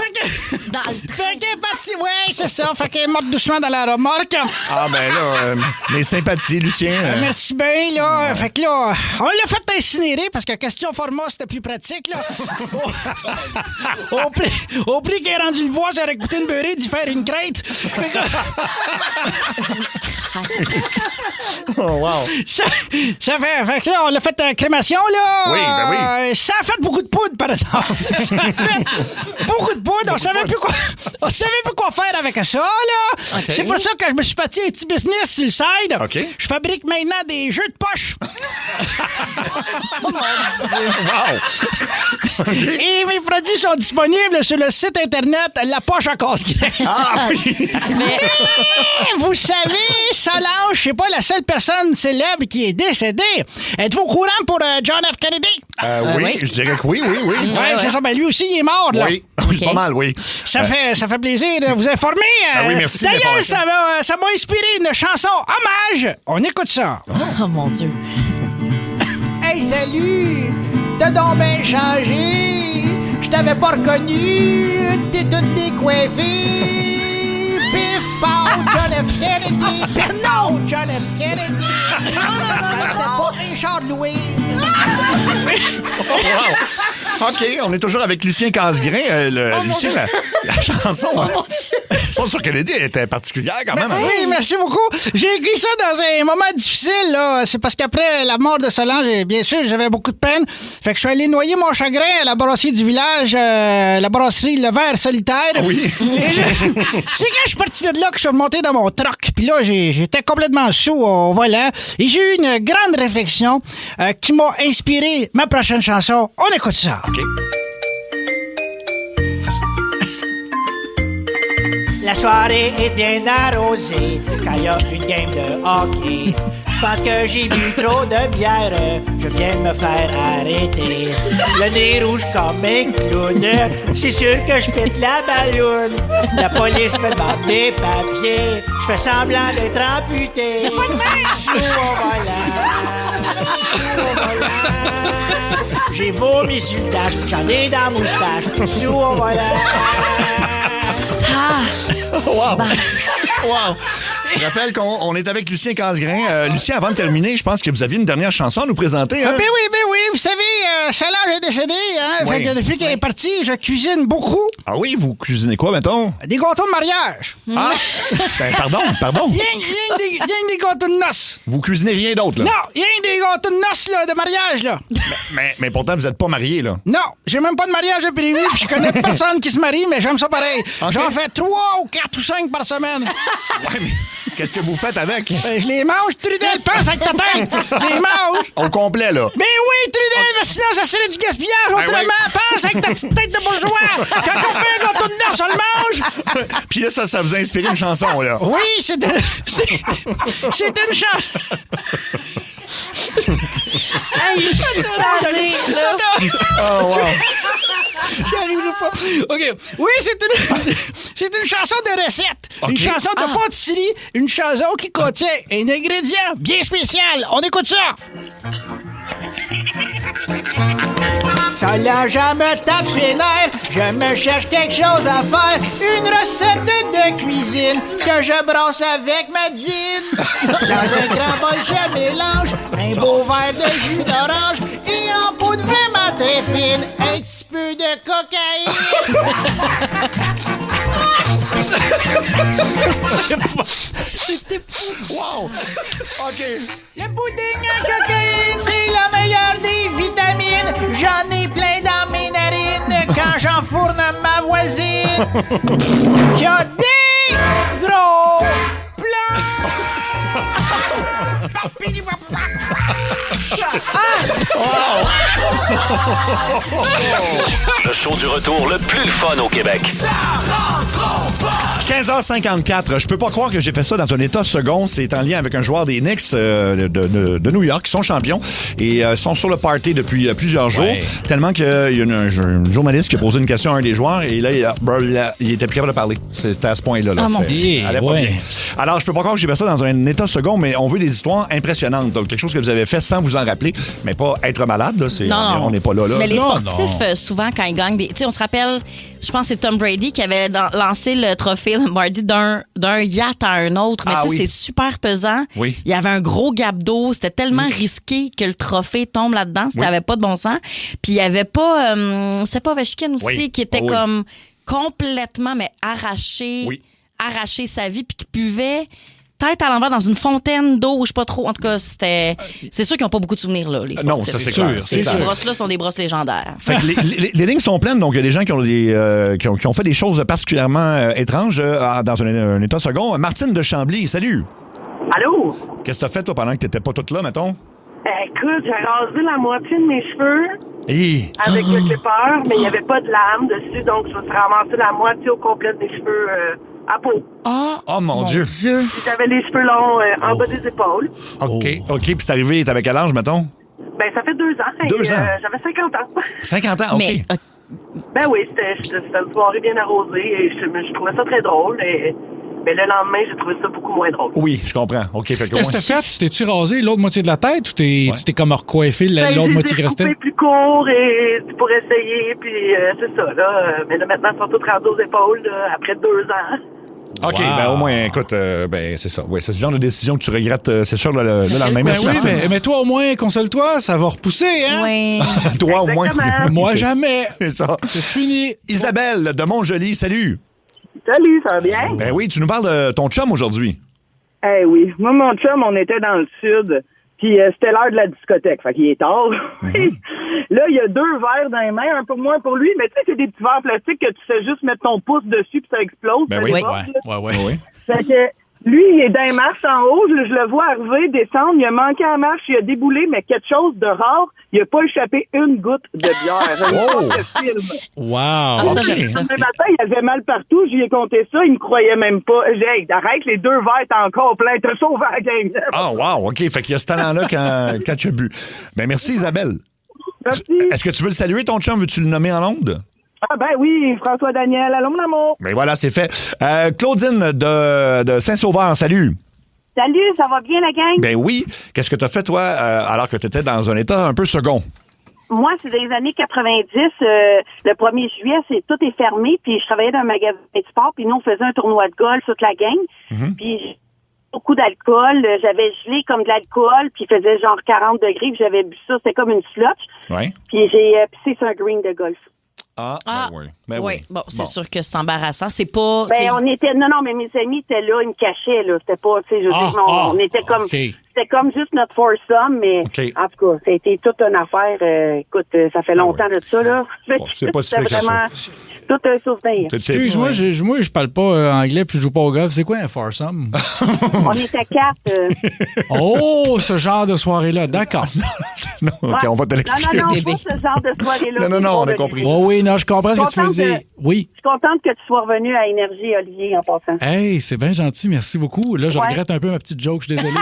Fait qu'elle est partie, c'est ça. Fait qu'elle est morte doucement dans la remorque. Ah ben là, mes sympathies, Lucien. Merci bien, là. Fait que là, on l'a fait incinérer parce que question format, c'était plus pratique, là. Au prix qu'elle est rendu le bois, j'aurais coûté une beurrée d'y faire une crête. Oh, wow. Ça fait que là, on l'a fait crémation, là. Oui, ben oui. Ça a fait beaucoup de poudre, par exemple. Ça a fait beaucoup de poudre. On savait plus quoi faire avec ça, là. Okay. C'est pour ça que je me suis parti un petit business sur le side. Okay. Je fabrique maintenant des jeux de poche. Oh mon Dieu. Wow. Okay. Et mes produits sont disponibles sur le site Internet La Poche à casse-grain. Ah oui. Mais vous savez, Solange, c'est pas la seule personne célèbre qui est décédée. Êtes-vous au courant pour John F. Kennedy? Oui, je dirais que oui. Oui, c'est ça. Ben, lui aussi, il est mort, là. Oui, pas mal, oui. Ça fait plaisir de vous informer. Oui, merci. D'ailleurs, ça m'a inspiré une chanson hommage. On écoute ça. Oh, mon Dieu. Hey, salut! T'as donc bien changé. Je t'avais pas reconnu. T'es toute décoiffée. Pif, pow, John F. Kennedy. Non, John F. Kennedy. C'était pas Richard Louis. Wow. OK, on est toujours avec Lucien Casgrain. Lucien, la chanson, chanson sur Kennedy était particulière quand même. Oui, merci beaucoup. J'ai écrit ça dans un moment difficile, là. C'est parce qu'après la mort de Solange, bien sûr, j'avais beaucoup de peine. Fait que je suis allé noyer mon chagrin à la brasserie du village, la brasserie Le Verre Solitaire. Oui. C'est quand je suis parti de là que je suis remonté dans mon troc. Puis là, j'étais complètement sous au volant. Et j'ai eu une grande réflexion qui m'a inspiré ma prochaine chanson. On écoute ça. OK. La soirée est bien arrosée quand il y a une game de hockey. Je pense que j'ai bu trop de bière, je viens de me faire arrêter. Le nez rouge comme un clown, c'est sûr que je pète la balloune. La police me demande mes papiers, je fais semblant d'être amputé. Sous au volant. J'ai vomi sur le dash, j'en ai dans la moustache. Sous au volant. Wow! Wow! Je rappelle qu'on est avec Lucien Casgrain. Lucien, avant de terminer, je pense que vous aviez une dernière chanson à nous présenter. Hein? Ben oui. Vous savez, Solange est décédée. Hein? Oui. Fait que depuis qu'elle est partie, je cuisine beaucoup. Ah oui, vous cuisinez quoi, mettons? Des gâteaux de mariage. Ah! Ben, pardon. Rien des gâteaux de noces. Vous cuisinez rien d'autre, là? Non, rien des gâteaux de noces, là, de mariage, là. Mais pourtant, vous n'êtes pas marié, là. Non, j'ai même pas de mariage de prévu, puis je connais personne qui se marie, mais j'aime ça pareil. Okay. J'en fais 3 ou 4 ou 5 par semaine. Ouais, mais qu'est-ce que vous faites avec? Je les mange, Trudel, pense avec ta tête. Je les mange. Au complet, là. Mais oui, Trudel, mais sinon, ça serait du gaspillage. Autrement, pense avec ta petite tête de bourgeois. Quand on fait un gâteau de noces, on le mange. Puis là, ça vous a inspiré une chanson, là. Oui, c'est une chanson. Hey, je suis tannée, là. Oh, wow. J'y arriverai pas. OK. Oui, c'est une chanson de recette. Okay. Une chanson de pâtisserie. Une chanson qui contient un ingrédient bien spécial. On écoute ça. Solange me tape ses nerfs, je me cherche quelque chose à faire. Une recette de cuisine que je brosse avec ma dîne. Dans un grand bol, je mélange un beau verre de jus d'orange et en poudre vraiment très fine, un petit peu de cocaïne. C'était wow! OK. Le pudding à cocaïne, c'est la meilleure des vitamines. J'en ai plein dans mes narines quand j'enfourne ma voisine. Qui a des gros plans. Le show du retour le plus le fun au Québec. 15h54. Je peux pas croire que j'ai fait ça dans un état second. C'est en lien avec un joueur des Knicks de New York qui sont champions et sont sur le party depuis plusieurs jours. Ouais. Tellement qu'il y a une journaliste qui a posé une question à un des joueurs et là, il était plus capable de parler. C'était à ce point-là. Là. Ah, mon Ça allait pas bien. Alors, je peux pas croire que j'ai fait ça dans un état second, mais on veut des histoires impressionnantes. Donc, quelque chose que vous avez fait sans vous en rappeler, mais pas être malade. Là, on n'est pas là. Mais les sportifs, souvent, quand ils gagnent des... Tu sais, on se rappelle, je pense que c'est Tom Brady qui avait lancé le trophée Lombardi d'un yacht à un autre. Mais tu sais, c'est super pesant. Oui. Il y avait un gros gap d'eau. C'était tellement risqué que le trophée tombe là-dedans. C'était avait pas de bon sens. Puis il y avait pas... c'est pas Ovechkin aussi qui était comme complètement arraché sa vie puis qui buvait... tête à l'envers dans une fontaine d'eau, je sais pas trop. En tout cas, c'est sûr qu'ils n'ont pas beaucoup de souvenirs, là, les sportifs. Non, ça, c'est clair. Ces brosses-là sont des brosses légendaires. Fait que les lignes sont pleines, donc il y a des gens qui ont, qui ont fait des choses particulièrement étranges dans un état second. Martine de Chambly, salut! Allô? Qu'est-ce que t'as fait, toi, pendant que t'étais pas toute là, mettons? Écoute, j'ai rasé la moitié de mes cheveux avec le clipper, mais il n'y avait pas de lame dessus, donc je me suis ramassé la moitié au complet des cheveux à peau. Oh mon Dieu! J'avais les cheveux longs en bas des épaules. OK. Puis c'est arrivé, t'avais quel âge, mettons? Ben, ça fait 2 ans. 2 ans? J'avais 50 ans. 50 ans, OK. Mais, Ben oui, c'était une soirée bien arrosée et je trouvais ça très drôle. Mais le lendemain, j'ai trouvé ça beaucoup moins drôle. Oui, je comprends. OK, fait que Qu'est-ce que t'as fait? Tu t'es-tu rasé l'autre moitié de la tête ou tu t'es comme recoiffé l'autre moitié qui restait? J'ai plus court et pour essayer, puis c'est ça, là. Mais là, maintenant, ils sont tous rendus aux épaules, là, après 2 ans. OK, ben au moins, écoute, ben c'est ça. Ouais, c'est ce genre de décision que tu regrettes, c'est sûr, le lendemain. Merci, oui, mais toi, au moins, console-toi, ça va repousser, hein? Oui. Toi, au moins. Moi, jamais. C'est ça. C'est fini. Isabelle de Montjoli, salut. Salut, ça va bien? Ben oui, tu nous parles de ton chum aujourd'hui. Eh oui. Moi, mon chum, on était dans le sud, puis c'était l'heure de la discothèque, fait qu'il est tard. Là, il y a 2 verres dans les mains, un peu moins pour lui, mais tu sais, c'est des petits verres plastiques que tu fais juste mettre ton pouce dessus puis ça explose. Ben oui, ouais. Fait que lui, il est dans les marches en haut, je le vois arriver, descendre, il a manqué la marche, il a déboulé, mais quelque chose de rare, il a pas échappé une goutte de bière. Wow! Ça, j'aime ça. Le matin, il avait mal partout, j'y ai compté ça, il me croyait même pas. J'ai dit, arrête, les 2 verres, t'es encore plein, t'as sauvé la gang. Ah, wow, OK, fait qu'il y a ce talent-là quand tu as bu. Ben merci, Isabelle. Merci. Est-ce que tu veux le saluer, ton chum? Veux-tu le nommer en ondes? Ah ben oui, François Daniel, allô mon amour. Ben voilà, c'est fait. Claudine de Saint-Sauveur, salut. Salut, ça va bien la gang? Ben oui. Qu'est-ce que tu as fait, toi, alors que tu étais dans un état un peu second? Moi, c'est des années 90. Le 1er juillet, tout est fermé. Puis je travaillais dans un magasin de sport. Puis nous, on faisait un tournoi de golf, toute la gang. Puis beaucoup d'alcool. J'avais gelé comme de l'alcool. Puis il faisait genre 40 degrés. Puis j'avais bu ça. C'était comme une slotch. Ouais. Puis j'ai pissé sur un green de golf. Ah, ben oui. Ben oui. Bon, c'est sûr que c'est embarrassant. C'est pas. Ben, on était. Non, mais mes amis étaient là, ils me cachaient, là. C'était pas, tu sais, on était comme. Okay. C'était comme juste notre foursome, mais en tout cas, ça a été toute une affaire. Écoute, ça fait longtemps de ça, là. Bon, c'est pas si c'était vraiment tout un souvenir. Excuse-moi, moi, je parle pas anglais puis je joue pas au golf. C'est quoi un foursome? On était 4. Oh, ce genre de soirée-là, d'accord. Non, OK, on va te l'expliquer. Non, pas ce genre de soirée-là. Non, on a compris. Oh, oui, non, je comprends ce que tu veux dire. Oui. Je suis contente que tu sois revenu à Énergie, Olivier, en passant. Hey, c'est bien gentil, merci beaucoup. Là, je regrette un peu ma petite joke, je suis désolé.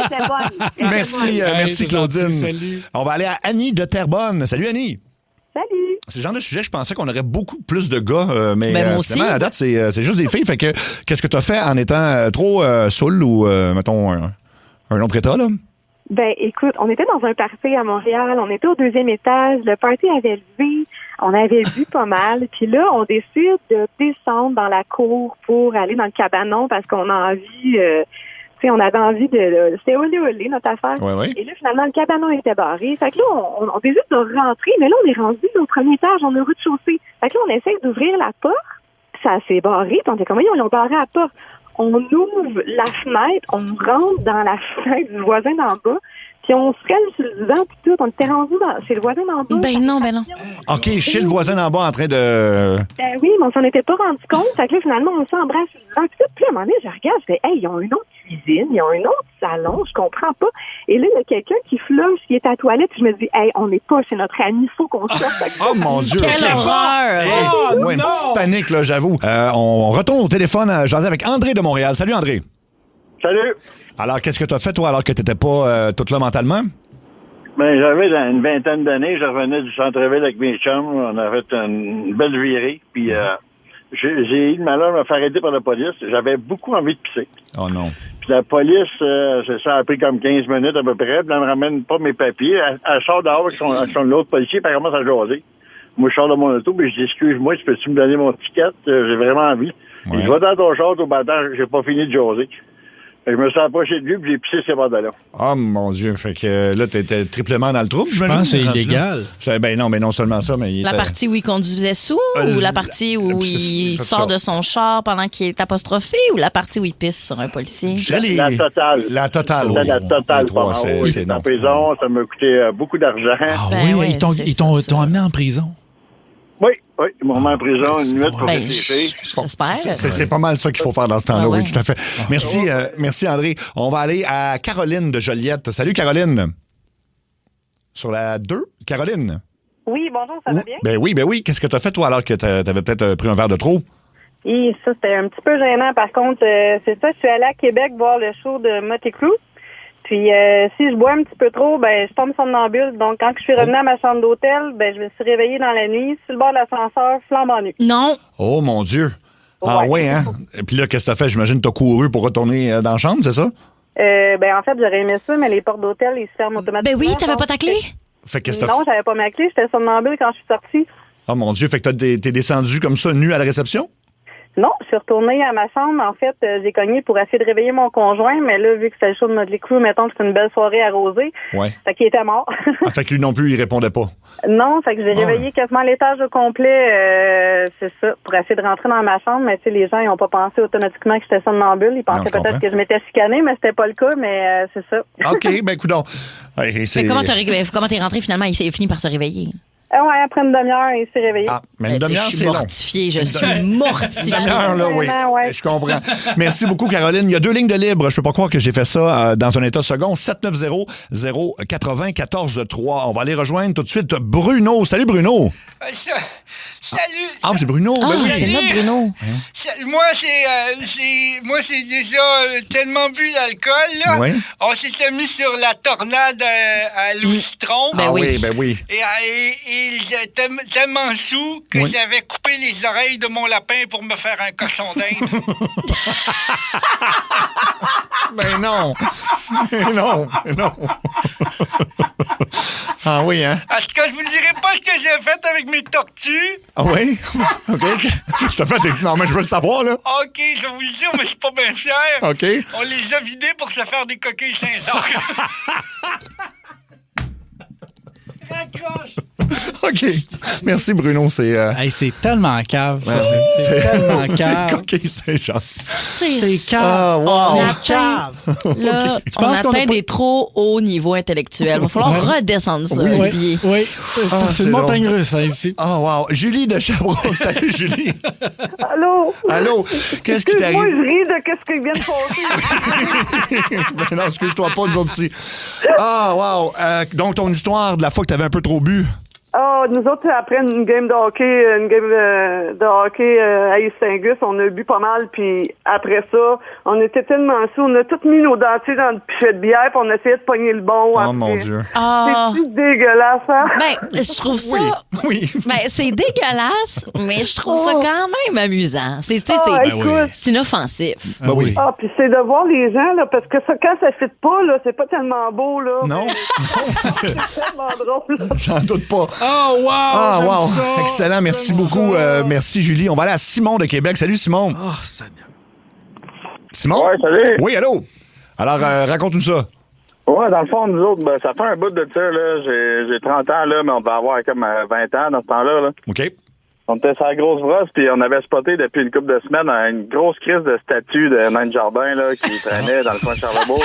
C'est bonne. Merci, merci Claudine. Salut. On va aller à Annie de Terrebonne. Salut Annie. Salut. C'est le genre de sujet, je pensais qu'on aurait beaucoup plus de gars, mais moi aussi. finalement, à date, c'est juste des filles. Fait que, qu'est-ce que tu as fait en étant trop saoul ou, mettons, un autre état, là? Ben, écoute, on était dans un party à Montréal, on était au 2e étage, le party avait levé, on avait bu pas mal, puis là, on décide de descendre dans la cour pour aller dans le cabanon parce qu'on a envie, tu sais, on avait envie de... C'était olé, notre affaire. Ouais. Et là, finalement, le cabanon était barré. Fait que là, on décide de rentrer, mais là, on est rendu au 1er étage, on est au rez-de-chaussée. Fait que là, on essaie d'ouvrir la porte, ça s'est barré, puis on était comme, ils ont barré la porte. On ouvre la fenêtre, on rentre dans la fenêtre du voisin d'en bas, puis on se calme sur le divan, puis tout. On était rendu chez le voisin d'en bas. Ben non. OK, chez le voisin d'en bas en train de... Ben oui, mais on s'en était pas rendu compte. Fait que là, finalement, on s'embrasse sur le divan, puis tout. Puis à un moment donné, je regarde, je fais, hey, ils ont une autre cuisine, ils ont un autre salon, je comprends pas. Et là, il y a quelqu'un qui flush, qui est à la toilette, puis je me dis, hey, on n'est pas chez notre ami, faut qu'on sorte. Oh mon Dieu! Quelle horreur! Moi, une petite panique, là, j'avoue. On retourne au téléphone à jaser avec André de Montréal. Salut, André. Salut. Alors, qu'est-ce que tu as fait, toi, alors que tu n'étais pas tout là mentalement? Ben, j'avais une vingtaine d'années, je revenais du centre-ville avec mes chums, on a fait une belle virée, puis j'ai eu le malheur de me faire arrêter par la police. J'avais beaucoup envie de pisser. Oh non. Puis la police, ça a pris comme 15 minutes à peu près, puis elle me ramène pas mes papiers. Elle sort dehors avec son l'autre policier, puis elle commence à jaser. Moi, je sors de mon auto, puis je dis, excuse-moi, peux-tu me donner mon ticket? J'ai vraiment envie. Ouais. Je vais dans ton char, au bâtard, j'ai pas fini de jaser. Je me suis approché de lui, puis j'ai pissé ces pantalons. Oh mon Dieu, fait que là, t'étais triplement dans le trouble. Je pense que c'est illégal. Ben non, mais non seulement ça, mais... La partie où il conduisait sous ou la partie où il sort de son char pendant qu'il est apostrophé ou la partie où il pisse sur un policier? La totale. La totale, oui. La totale, pas mal. C'est en prison, ça m'a coûté beaucoup d'argent. Ah oui, ils t'ont amené en prison. Oui, ils m'ont mis en prison une nuit pour réfléchir. J'espère. C'est pas mal ça qu'il faut faire dans ce temps-là, oui, tout à fait. Merci, André. On va aller à Caroline de Joliette. Salut, Caroline. Sur la 2, Caroline. Oui, bonjour, ça va bien? Ben oui. Qu'est-ce que tu as fait, toi, alors que tu avais peut-être pris un verre de trop? Et ça, c'était un petit peu gênant. Par contre, c'est ça, je suis allée à Québec voir le show de Motley Crue. Puis si je bois un petit peu trop, ben je tombe somnambule. Donc quand je suis revenue à ma chambre d'hôtel, ben je me suis réveillée dans la nuit, sur le bord de l'ascenseur, flambant nu. Non. Oh mon Dieu. Ah ouais, hein? Et puis là, qu'est-ce que t'as fait? J'imagine que t'as couru pour retourner dans la chambre, c'est ça? Ben en fait, j'aurais aimé ça, mais les portes d'hôtel, ils se ferment automatiquement. Ben oui, t'avais pas ta clé? Fait que qu'est-ce que t'as Non, j'avais pas ma clé, j'étais somnambule quand je suis sortie. Oh mon Dieu, fait que t'es descendu comme ça, nu à la réception? Non, je suis retournée à ma chambre. En fait, j'ai cogné pour essayer de réveiller mon conjoint, mais là, vu que c'était le show de Motley Crue, mettons que c'était une belle soirée arrosée, fait qu'il était mort. Fait que lui non plus, il répondait pas. Non, fait que j'ai réveillé quasiment l'étage au complet, c'est ça, pour essayer de rentrer dans ma chambre, mais tu sais, les gens, ils ont pas pensé automatiquement que j'étais somnambule. Ils pensaient peut-être que je m'étais chicanée, mais c'était pas le cas, mais c'est ça. OK, ben coudonc. Mais comment t'es rentré finalement? Il s'est fini par se réveiller. Ouais, après une demi-heure, il s'est réveillé. Ah, mais une demi-heure, c'est long. Je suis mortifiée. Une demi-heure, là, oui. Je comprends. Merci beaucoup, Caroline. Il y a 2 lignes de libre. Je peux pas croire que j'ai fait ça dans un état second. 790-094-3. On va aller rejoindre tout de suite Bruno. Salut, Bruno. Salut. Ah, c'est Bruno. Ah, ben oui. c'est notre Bruno. Moi, c'est déjà tellement bu d'alcool, là. Oui. On s'était mis sur la tornade à Louis-Citron. Ben oui. Ben oui. Et j'étais tellement sous que j'avais coupé les oreilles de mon lapin pour me faire un cochon d'Inde. Ben non. Non. Ah oui, hein? En tout cas, je vous dirai pas ce que j'ai fait avec mes tortues. Ah oui? OK. Qu'est-ce que t'as fait? Non, mais je veux le savoir, là. OK, je vais vous le dire, mais je suis pas bien fier. OK. On les a vidés pour se faire des coquilles Saint-Jacques. Raccroche! OK. Merci, Bruno. C'est c'est tellement cave, ça. C'est tellement cave. Coquille Saint-Jean. C'est cave. Ah, wow. C'est cave. Là, on atteint des trop hauts niveaux intellectuels. Il va falloir redescendre ça. Oui. C'est une montagne russe, ça, ici. Oh, wow. Julie de Sherbrooke. Salut, Julie. Allô? Qu'est-ce qui t'arrive? Moi, je ris de qu'est-ce qui vient de passer. Mais non, excuse-toi pas, nous autres aussi. Ah, wow. Donc, ton histoire de la fois que t'avais un peu trop bu. Nous autres, après une game de hockey, à Saint-Gus, on a bu pas mal, puis après ça, on était tellement sous, on a tous mis nos dentiers dans le pichet de bière, puis on essayait de pogner le bon. Oh, mon Dieu. C'est dégueulasse, hein? Ben, je trouve ça... Oui. Ben, c'est dégueulasse, mais je trouve ça quand même amusant. C'est inoffensif. Ben oui. Ah, puis c'est de voir les gens, là, parce que ça, quand ça fit pas, là, c'est pas tellement beau, là. Non. C'est tellement drôle. J'en doute pas. Oh, wow! Ah, wow! Ça. Excellent, merci beaucoup. Merci, Julie. On va aller à Simon de Québec. Salut, Simon. Oh, Seigneur. Simon? Ouais, salut. Oui, allô? Alors, raconte-nous ça. Ouais, dans le fond, nous autres, ça fait un bout de ça, là. J'ai 30 ans, là, mais on va avoir comme 20 ans dans ce temps-là, là. OK. On était sur la grosse brosse, puis on avait spoté depuis une couple de semaines une grosse crise de statue de Nain de Jardin, là, qui traînait dans le coin de Charlebourg.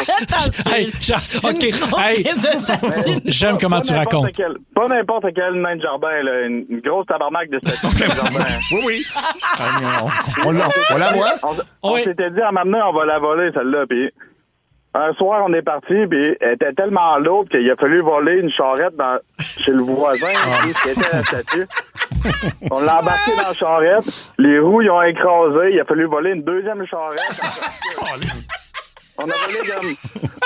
J'aime comment tu racontes. Pas n'importe quel Nain de Jardin, là. Une grosse tabarnak de statue de Nain de Jardin. Oui. On la voit. On s'était dit, à m'amener, on va la voler, celle-là, puis... Un soir, on est parti, puis elle était tellement lourde qu'il a fallu voler une charrette chez le voisin qui était la statue. On l'a embarqué dans la charrette, les roues, ils ont écrasé, il a fallu voler une deuxième charrette. On a volé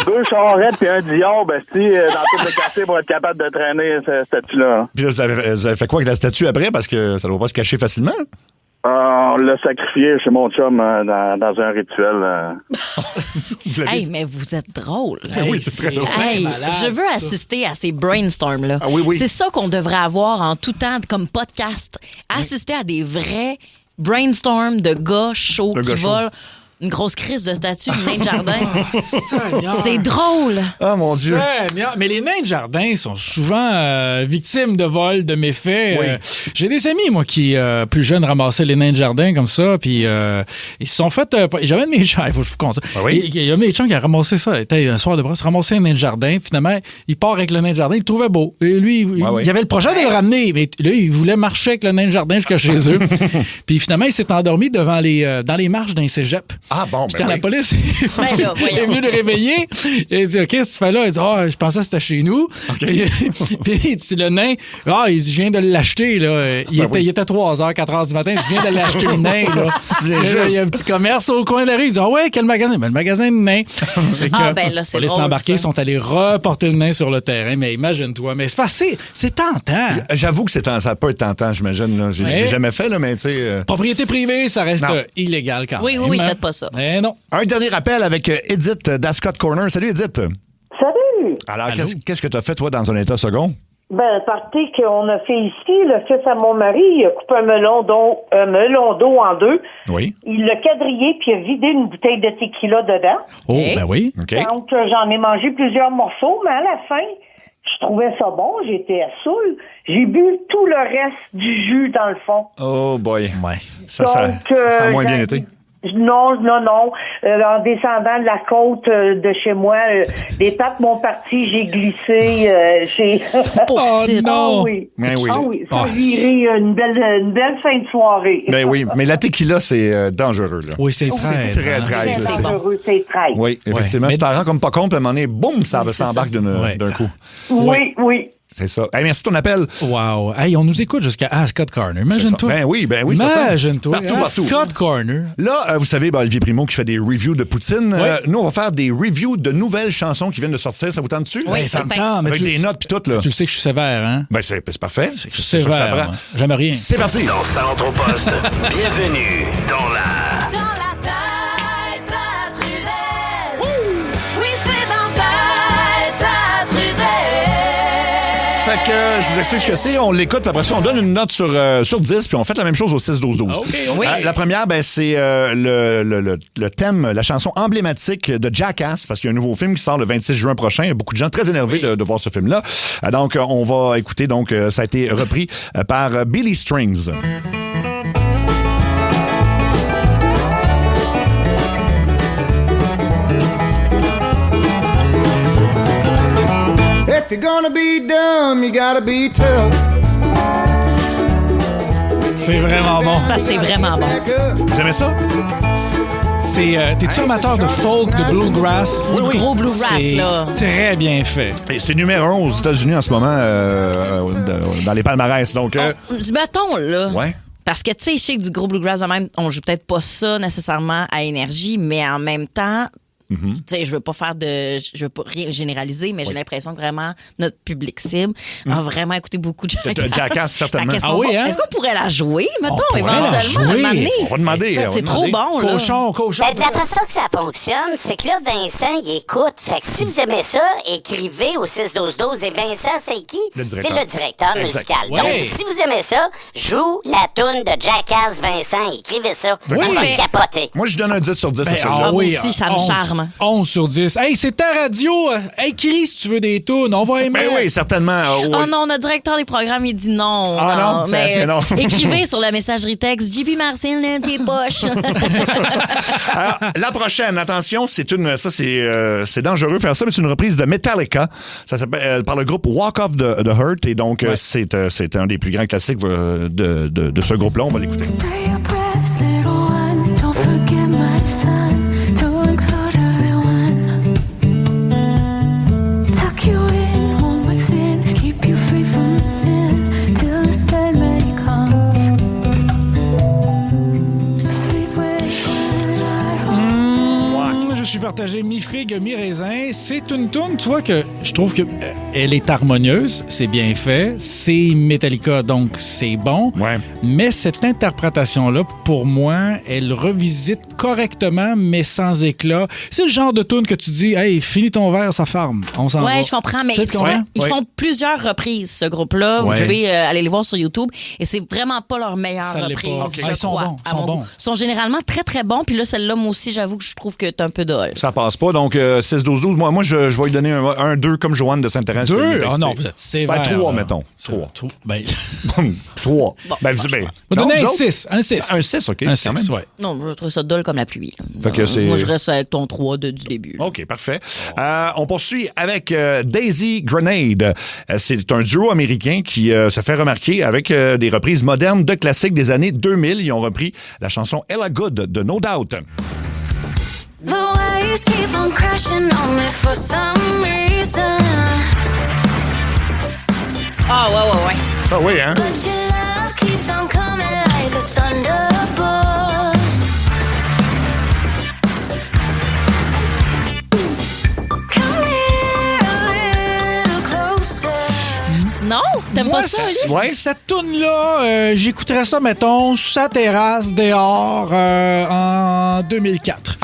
comme 2 charrettes et un Dion, dans tout le quartier pour être capable de traîner cette statue-là. Puis là, vous avez fait quoi avec la statue après? Parce que ça ne doit pas se cacher facilement. On l'a sacrifié chez mon chum dans un rituel. Hey, mais vous êtes drôle. Oui, c'est très drôle. Hey, je veux assister à ces brainstorms-là. Ah, oui. C'est ça qu'on devrait avoir en tout temps comme podcast. Assister à des vrais brainstorms de gars chauds qui volent une grosse crise de statue de nain de jardin. C'est drôle. Ah, mon Dieu. Mais les nains de jardin sont souvent victimes de vols, de méfaits. Oui. J'ai des amis, moi, qui, plus jeunes, ramassaient les nains de jardin comme ça, puis ils se sont fait... J'avais un de mes chums, il faut que je vous conte ça. Ah oui? Il y a un de mes chums qui a ramassé ça. Il était un soir de brosse, ramassé un nain de jardin. Finalement, il part avec le nain de jardin, il le trouvait beau. Et lui, il avait le projet de le ramener, mais là, il voulait marcher avec le nain de jardin jusqu'à chez eux. Puis finalement, il s'est endormi dans les marches d'un cégep. Ah bon, Puis quand la police est venue le réveiller, il dit, OK, qu'est-ce que tu fais là? Il dit, je pensais que c'était chez nous. Okay. Puis il dit, le nain, il dit, je viens de l'acheter, là. Il était 3h, 4h du matin, je viens de l'acheter, le nain, là. Il y a un petit commerce au coin de la rue. Il dit, quel magasin? Ben, le magasin de nain. Là, c'est les embarqués sont allés reporter le nain sur le terrain, mais imagine-toi. Mais c'est tentant. J'avoue que ça peut être tentant, j'imagine. Là. Je l'ai jamais fait, là, mais tu sais. Propriété privée, ça reste illégal quand même. Oui, faites pas ça. Mais non. Un dernier appel avec Edith d'Ascot Corner. Salut, Edith. Salut. Alors, qu'est-ce que tu as fait, toi, dans un état second? Ben, partez qu'on a fait ici, le fils à mon mari, il a coupé un melon d'eau en deux. Oui. Il l'a quadrillé, puis il a vidé une bouteille de tequila dedans. Oh, ben oui. OK. Donc, j'en ai mangé plusieurs morceaux, mais à la fin, je trouvais ça bon, j'étais saoul. J'ai bu tout le reste du jus, dans le fond. Oh boy. Ouais. Ça a moins bien été. Non. En descendant de la côte de chez moi, les pattes m'ont parti, j'ai glissé. non! Oui. Mais oui. Ça a viré une belle fin de soirée. Ben oui, mais la tequila, c'est dangereux. Là. Oui, c'est très dangereux. C'est dangereux, c'est très. Oui, effectivement. Si tu t'en rends comme pas compte, à un moment donné, boum, ça s'embarque d'un coup. Oui. C'est ça. Hey, merci de ton appel. Wow. Hey, on nous écoute jusqu'à Ascot Corner. Imagine-toi. Ben oui. Imagine-toi. Partout. Ascot Corner. Là, vous savez, Olivier Primo qui fait des reviews de poutine. Nous, on va faire des reviews de nouvelles chansons qui viennent de sortir. Ça vous tente dessus? Oui, ça me tente. Avec des notes puis tout, là. Tu sais que je suis sévère, hein? Ben, c'est parfait. Je suis sévère. J'aime rien. C'est parti. Dans Centre Poste, bienvenue dans la... Fait que je vous explique ce que c'est. On l'écoute, puis après ça, on donne une note sur 10, puis on fait la même chose au 6-12-12. Okay. La première, c'est le thème, la chanson emblématique de Jackass, parce qu'il y a un nouveau film qui sort le 26 juin prochain. Il y a beaucoup de gens très énervés de voir ce film-là. Donc, on va écouter. Donc, ça a été repris par Billy Strings. If you're gonna be dumb, you gotta be tough. C'est vraiment bon. C'est vraiment bon. Vous aimez ça? T'es-tu amateur de folk, de bluegrass? C'est du gros bluegrass, là. Très bien fait. Et c'est numéro 1 aux États-Unis en ce moment, dans les palmarès. Donc, mettons, là. Ouais. Parce que, tu sais, je sais que du gros bluegrass, de même, on joue peut-être pas ça nécessairement à énergie, mais en même temps, tu sais, je veux pas rien généraliser, mais j'ai l'impression que vraiment notre public cible a vraiment écouté beaucoup de Jackass, certainement. Est-ce qu'on pourrait la jouer, mettons, éventuellement? On va demander. C'est trop bon, là. Cochon. Ben, de la façon que ça fonctionne, c'est que là, Vincent, il écoute. Fait que si vous aimez ça, écrivez au 6-12-12. Et Vincent, c'est qui? C'est le directeur musical. Ouais. Donc, si vous aimez ça, joue la toune de Jackass, Vincent. Écrivez ça. On va le capoter. Moi, je donne un 10 sur 10 à moi aussi, ça me charme. 11 sur 10. Hey, c'est ta radio. Écris si tu veux des tunes. On va aimer. Ben oui, certainement. Oh non, notre directeur des programmes, il dit non. Ah non, mais non. Écrivez sur la messagerie texte JP Martin, tes poches. Alors, la prochaine, attention, c'est dangereux de faire ça, mais c'est une reprise de Metallica. Ça s'appelle par le groupe Walk Off the Hurt. Et donc, c'est un des plus grands classiques de ce groupe-là. On va l'écouter. Je suis partagé mi-figue, mi-raisin. C'est une toune, tu vois, que je trouve que elle est harmonieuse, c'est bien fait, c'est Metallica, donc c'est bon. Ouais. Mais cette interprétation-là, pour moi, elle revisite correctement, mais sans éclat. C'est le genre de toune que tu dis, hey, finis ton verre, ça farme. On s'en va. Ouais, je comprends, mais ils font plusieurs reprises, ce groupe-là. Vous pouvez aller les voir sur YouTube, et c'est vraiment pas leur meilleure reprise. Okay. Ils sont bons. Ils sont généralement très, très bons. Puis là, celle-là, moi aussi, j'avoue que je trouve que t'as un peu d'ol. Ça passe pas, donc 6-12-12. Moi, je vais lui donner un 2 comme Joanne de Sainte-Thérèse. 2? Ah non, vous êtes sévère. 3, mettons. 3. 3. On va donner un 6. Un 6. Un 6, OK. Un 6, quand même. Ouais. Non, je trouve ça dole comme la pluie. Fait que moi, je reste avec ton 3 du début. Là. OK, parfait. On poursuit avec Daisy Grenade. C'est un duo américain qui se fait remarquer avec des reprises modernes de classiques des années 2000. Ils ont repris la chanson Ella Good de No Doubt. The waves keep on crashing on me for some reason. Ah, ouais. Ah oui, hein? But your love keeps on coming like a thunderbolt. Come here a little closer. Non? T'aimes pas ça, lui? Ouais. Cette toune-là, j'écouterais ça, mettons, sur sa terrasse, dehors, en 2004.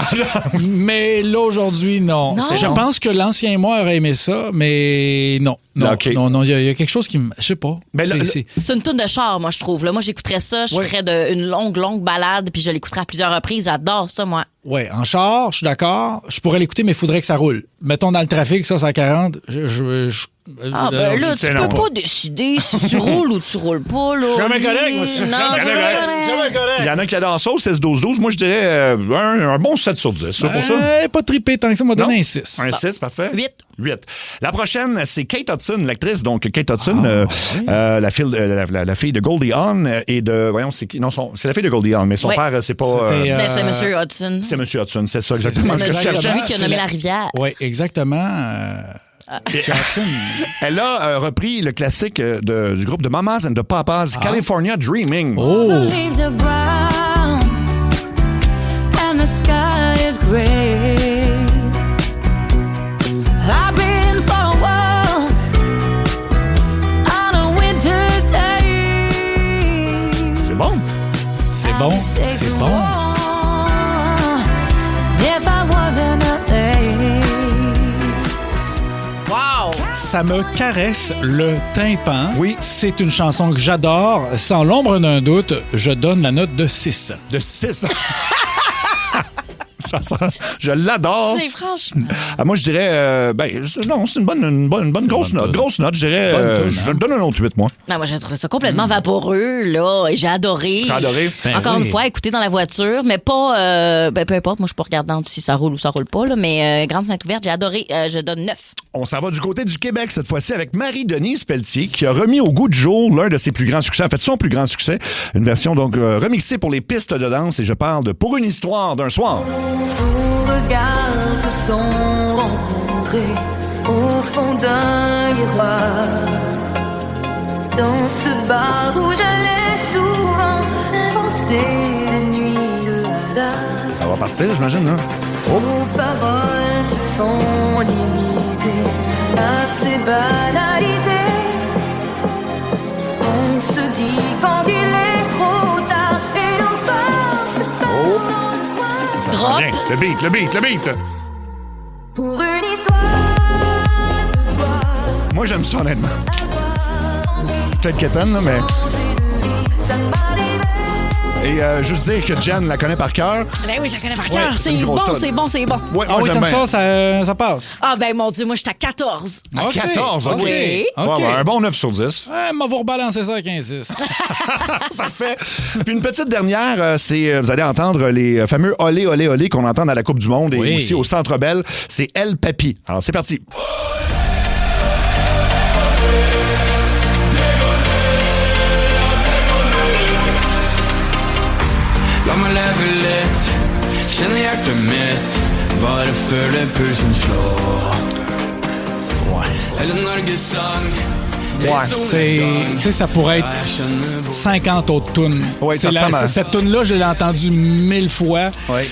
Mais là, aujourd'hui, non. Je pense que l'ancien moi aurait aimé ça, mais non. Non, okay. non, il y a quelque chose qui me... Je sais pas. Ben, c'est une toune de char, moi, je trouve. Là, moi, j'écouterais ça, je ferais une longue balade, puis je l'écouterais à plusieurs reprises. J'adore ça, moi. Oui, en char, je suis d'accord. Je pourrais l'écouter, mais il faudrait que ça roule. Mettons dans le trafic, ça, c'est à 40. Là, tu peux pas décider si tu roules ou tu roules pas, là. Jamais correct, moi. Jamais correct. Il y en a qui adorent ça, 16-12-12. Moi, je dirais un bon 7 sur 10. C'est pour ça? Pas trippé tant que ça, m'a donné un 6. Un 6, parfait. 8. La prochaine, c'est Kate Hudson, l'actrice. Donc, Kate Hudson, la fille de Goldie Hawn et de... Voyons, c'est qui? Non, c'est la fille de Goldie Hawn, mais son père, c'est pas... c'est M. Hudson. C'est M. Hudson, c'est ça, exactement. C'est lui qui a nommé la rivière. Oui, exactement. Elle a repris le classique du groupe de Mamas and the Papas, California Dreaming. The leaves are brown and the sky is gray. I've been for a walk on a winter's day. C'est bon. C'est bon. C'est bon. If I wasn't a lady. Wow! Ça me caresse le tympan. Oui. C'est une chanson que j'adore. Sans l'ombre d'un doute, je donne la note de 6. De 6? Je l'adore. C'est franchement. Moi, je dirais... non, c'est une bonne grosse note. Grosse note, je dirais... je donne un autre 8, moi. Non, moi, j'ai trouvé ça complètement vaporeux, là. Et j'ai adoré. J'ai adoré. Encore une fois, écouter dans la voiture, mais pas... peu importe, moi, je suis pas regardante si ça roule ou ça roule pas, là, mais grande fenêtre ouverte, j'ai adoré. Je donne 9. On s'en va du côté du Québec cette fois-ci avec Marie-Denise Pelletier qui a remis au goût du jour l'un de ses plus grands succès. En fait, son plus grand succès. Une version donc remixée pour les pistes de danse et je parle de Pour une histoire d'un soir. Nos regards se sont rencontrés au fond d'un miroir. Dans ce bar où j'allais souvent inventer des nuits de hasard. Ça va partir, j'imagine, hein? Nos paroles se sont limitées à ces banalités. On se dit quand il est trop tard et on pense pas dans le coin. Ça sent bien. Le beat. Pour une histoire de soir. Moi, j'aime ça, honnêtement. Peut-être qu'étonne, là, mais... Et juste dire que Jen la connaît par cœur. Ben oui, je la connais par cœur. C'est bon. Ouais, Ah oui, j'aime comme bien. ça passe. Ah ben mon Dieu, moi, je suis à 14. À 14, OK. OK. Ouais, un bon 9 sur 10. Ouais, mais vous rebalancer ça avec un 6. Parfait. Puis une petite dernière, vous allez entendre les fameux olé, olé, olé qu'on entend à la Coupe du Monde et aussi au Centre Bell. C'est El Papi. Alors, c'est parti. La meg leve litt, kjenner hjertet mitt bare føler pulsen slår. Eller Norges sang. Ça pourrait être 50 autres tunes. Ouais, Cette tune-là, je l'ai entendue 1000 fois.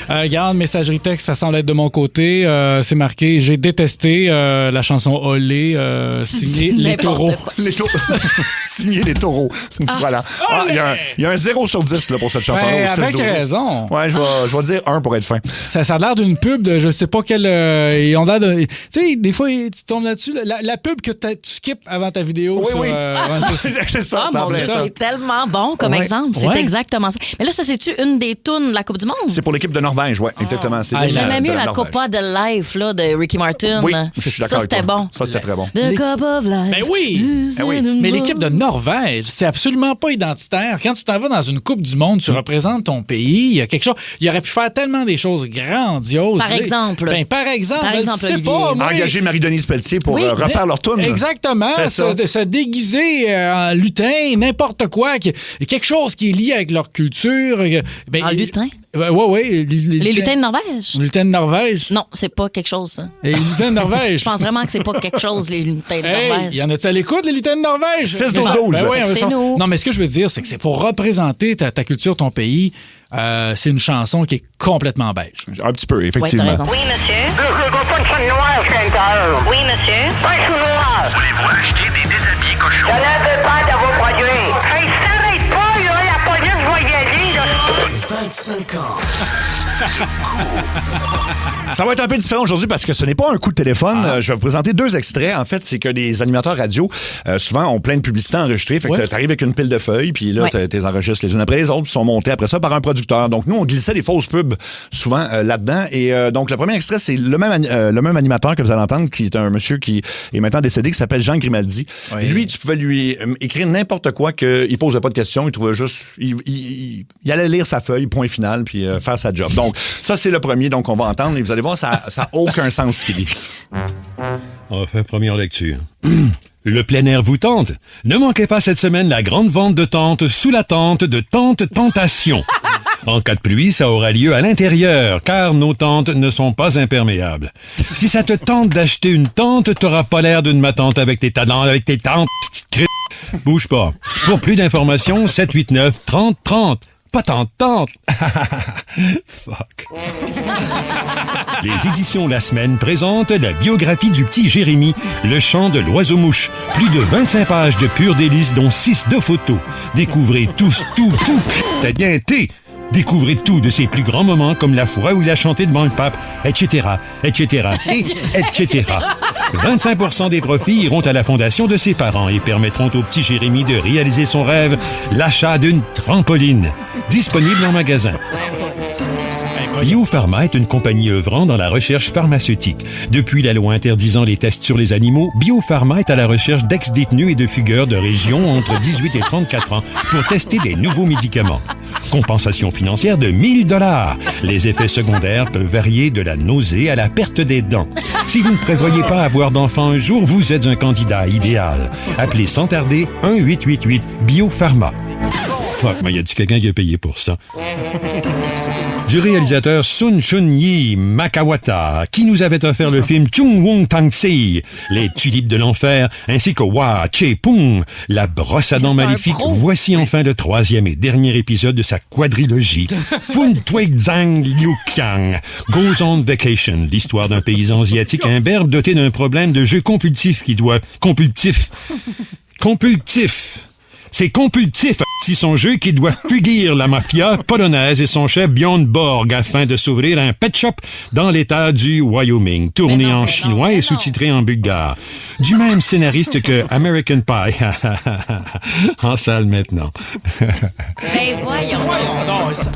Regarde, messagerie texte, ça semble être de mon côté. C'est marqué, j'ai détesté la chanson Olé, signée Les Taureaux. Signé Les Taureaux. Voilà. Il y a un 0 sur 10 là, pour cette chanson. Avec raison. Ouais, je vais dire 1 pour être fin. Ça a l'air d'une pub de je sais pas quelle... ils ont l'air de... Tu sais, des fois, tu tombes là-dessus. La pub que tu skippes avant ta vidéo. Oui. C'est ça. Ah, mon Dieu, c'est tellement bon comme exemple. C'est exactement ça. Mais là, ça, c'est-tu une des tunes de la Coupe du Monde? C'est pour l'équipe de Norvège, oui, exactement. J'aimais mieux la Copa de Life là, de Ricky Martin. Oui, je suis d'accord. Ça, c'était bon. Ça, c'était très bon. The Cup of Life. Ben oui! Mais l'équipe de Norvège, c'est absolument pas identitaire. Quand tu t'en vas dans une Coupe du Monde, tu représentes ton pays, il y a quelque chose... Il aurait pu faire tellement des choses grandioses. Par exemple. Par exemple, je sais pas. Engager Marie-Denise Pelletier pour refaire leur tune. Exactement. C'est ça. se déguiser en lutin, n'importe quoi, quelque chose qui est lié avec leur culture. En lutin? Oui. Les lutins de Norvège? Les lutins de Norvège? Non, c'est pas quelque chose, ça. Les lutins de Norvège? Je pense vraiment que c'est pas quelque chose, les lutins de Norvège. Y en a-tu à l'écoute, les lutins de Norvège? 6-12-12. Oui, non, mais ce que je veux dire, c'est que c'est pour représenter ta culture, ton pays. C'est une chanson qui est complètement beige. Un petit peu, effectivement. Ouais, t'as raison. Oui, monsieur. Je veux pas de fun noir, Chantal. Oui, monsieur. Pas de fun noir. Voulez-vous acheter des déshabillés cochons? Je n'en veux pas de vos produits. Hey, s'arrête pas, là. La police va y aller, là. 25 ans. Ça va être un peu différent aujourd'hui parce que ce n'est pas un coup de téléphone. Je vais vous présenter 2 extraits. En fait, c'est que les animateurs radio, souvent, ont plein de publicités enregistrées. Fait que t'arrives avec une pile de feuilles, puis là, t'es enregistres les unes après les autres, puis sont montés après ça par un producteur. Donc, nous, on glissait des fausses pubs souvent là-dedans. Et donc, le premier extrait, c'est le même animateur que vous allez entendre, qui est un monsieur qui est maintenant décédé, qui s'appelle Jean Grimaldi. Oui. Lui, tu pouvais lui écrire n'importe quoi, qu'il posait pas de questions, il trouvait juste... Il allait lire sa feuille, point final, puis faire sa job. Donc, ça, c'est le premier, donc on va entendre, et vous allez voir, ça n'a aucun sens ce qu'il dit. Enfin, première lecture. Le plein air vous tente? Ne manquez pas cette semaine la grande vente de tentes sous la tente de Tente Tentation. En cas de pluie, ça aura lieu à l'intérieur, car nos tentes ne sont pas imperméables. Si ça te tente d'acheter une tente, t'auras pas l'air d'une matante avec tes talents, avec tes tentes. Bouge pas. Pour plus d'informations, 789-3030. Pas tente. Fuck. Les éditions La Semaine présentent la biographie du petit Jérémy, le chant de l'oiseau-mouche. Plus de 25 pages de pur délice, dont 6 de photos. Découvrez tout. T'as bien été. Découvrez tout de ses plus grands moments, comme la fois où il a chanté devant le pape, etc. 25% des profits iront à la fondation de ses parents et permettront au petit Jérémy de réaliser son rêve, l'achat d'une trampoline. Disponible en magasin. Biopharma est une compagnie œuvrant dans la recherche pharmaceutique. Depuis la loi interdisant les tests sur les animaux, Biopharma est à la recherche d'ex-détenus et de figures de régions entre 18 et 34 ans pour tester des nouveaux médicaments. Compensation financière de 1 000 $. Les effets secondaires peuvent varier de la nausée à la perte des dents. Si vous ne prévoyez pas avoir d'enfant un jour, vous êtes un candidat idéal. Appelez sans tarder 1-888-Biopharma. Fuck, mais y a-t-il quelqu'un qui a payé pour ça? Du réalisateur Sun Chun-yi Makawata, qui nous avait offert le film Chung Wong Tang-si, Les tulipes de l'enfer, ainsi que Wa Che Pung, La brosse à dents maléfique. Voici enfin le 3e et dernier épisode de sa quadrilogie. Fun Twig Zhang Liu Qiang Goes on Vacation, l'histoire d'un paysan asiatique imberbe doté d'un problème de jeu compulsif qui doit... Compulsif. C'est compulsif, si son jeu qui doit fuguir la mafia polonaise et son chef Björn Borg afin de s'ouvrir un pet shop dans l'état du Wyoming, tourné en chinois et sous-titré en bulgare. Du même scénariste que American Pie. En salle maintenant. Voyons.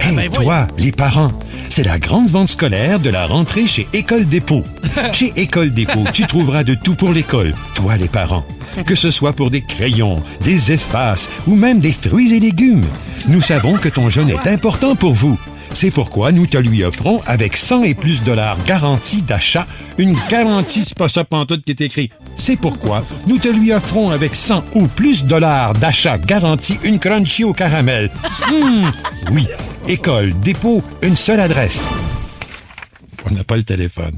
Hey, toi, les parents, c'est la grande vente scolaire de la rentrée chez École Dépôt. Chez École Dépôt, tu trouveras de tout pour l'école, toi les parents. Que ce soit pour des crayons, des effaces ou même des fruits et légumes. Nous savons que ton jeûne est important pour vous. C'est pourquoi nous te lui offrons avec 100 et plus $ garantie d'achat. Une garantie, c'est pas ça pantoute qui est écrit. C'est pourquoi nous te lui offrons avec 100 ou plus $ d'achat garantie une crunchy au caramel. Oui, École Dépôt, une seule adresse. On n'a pas le téléphone.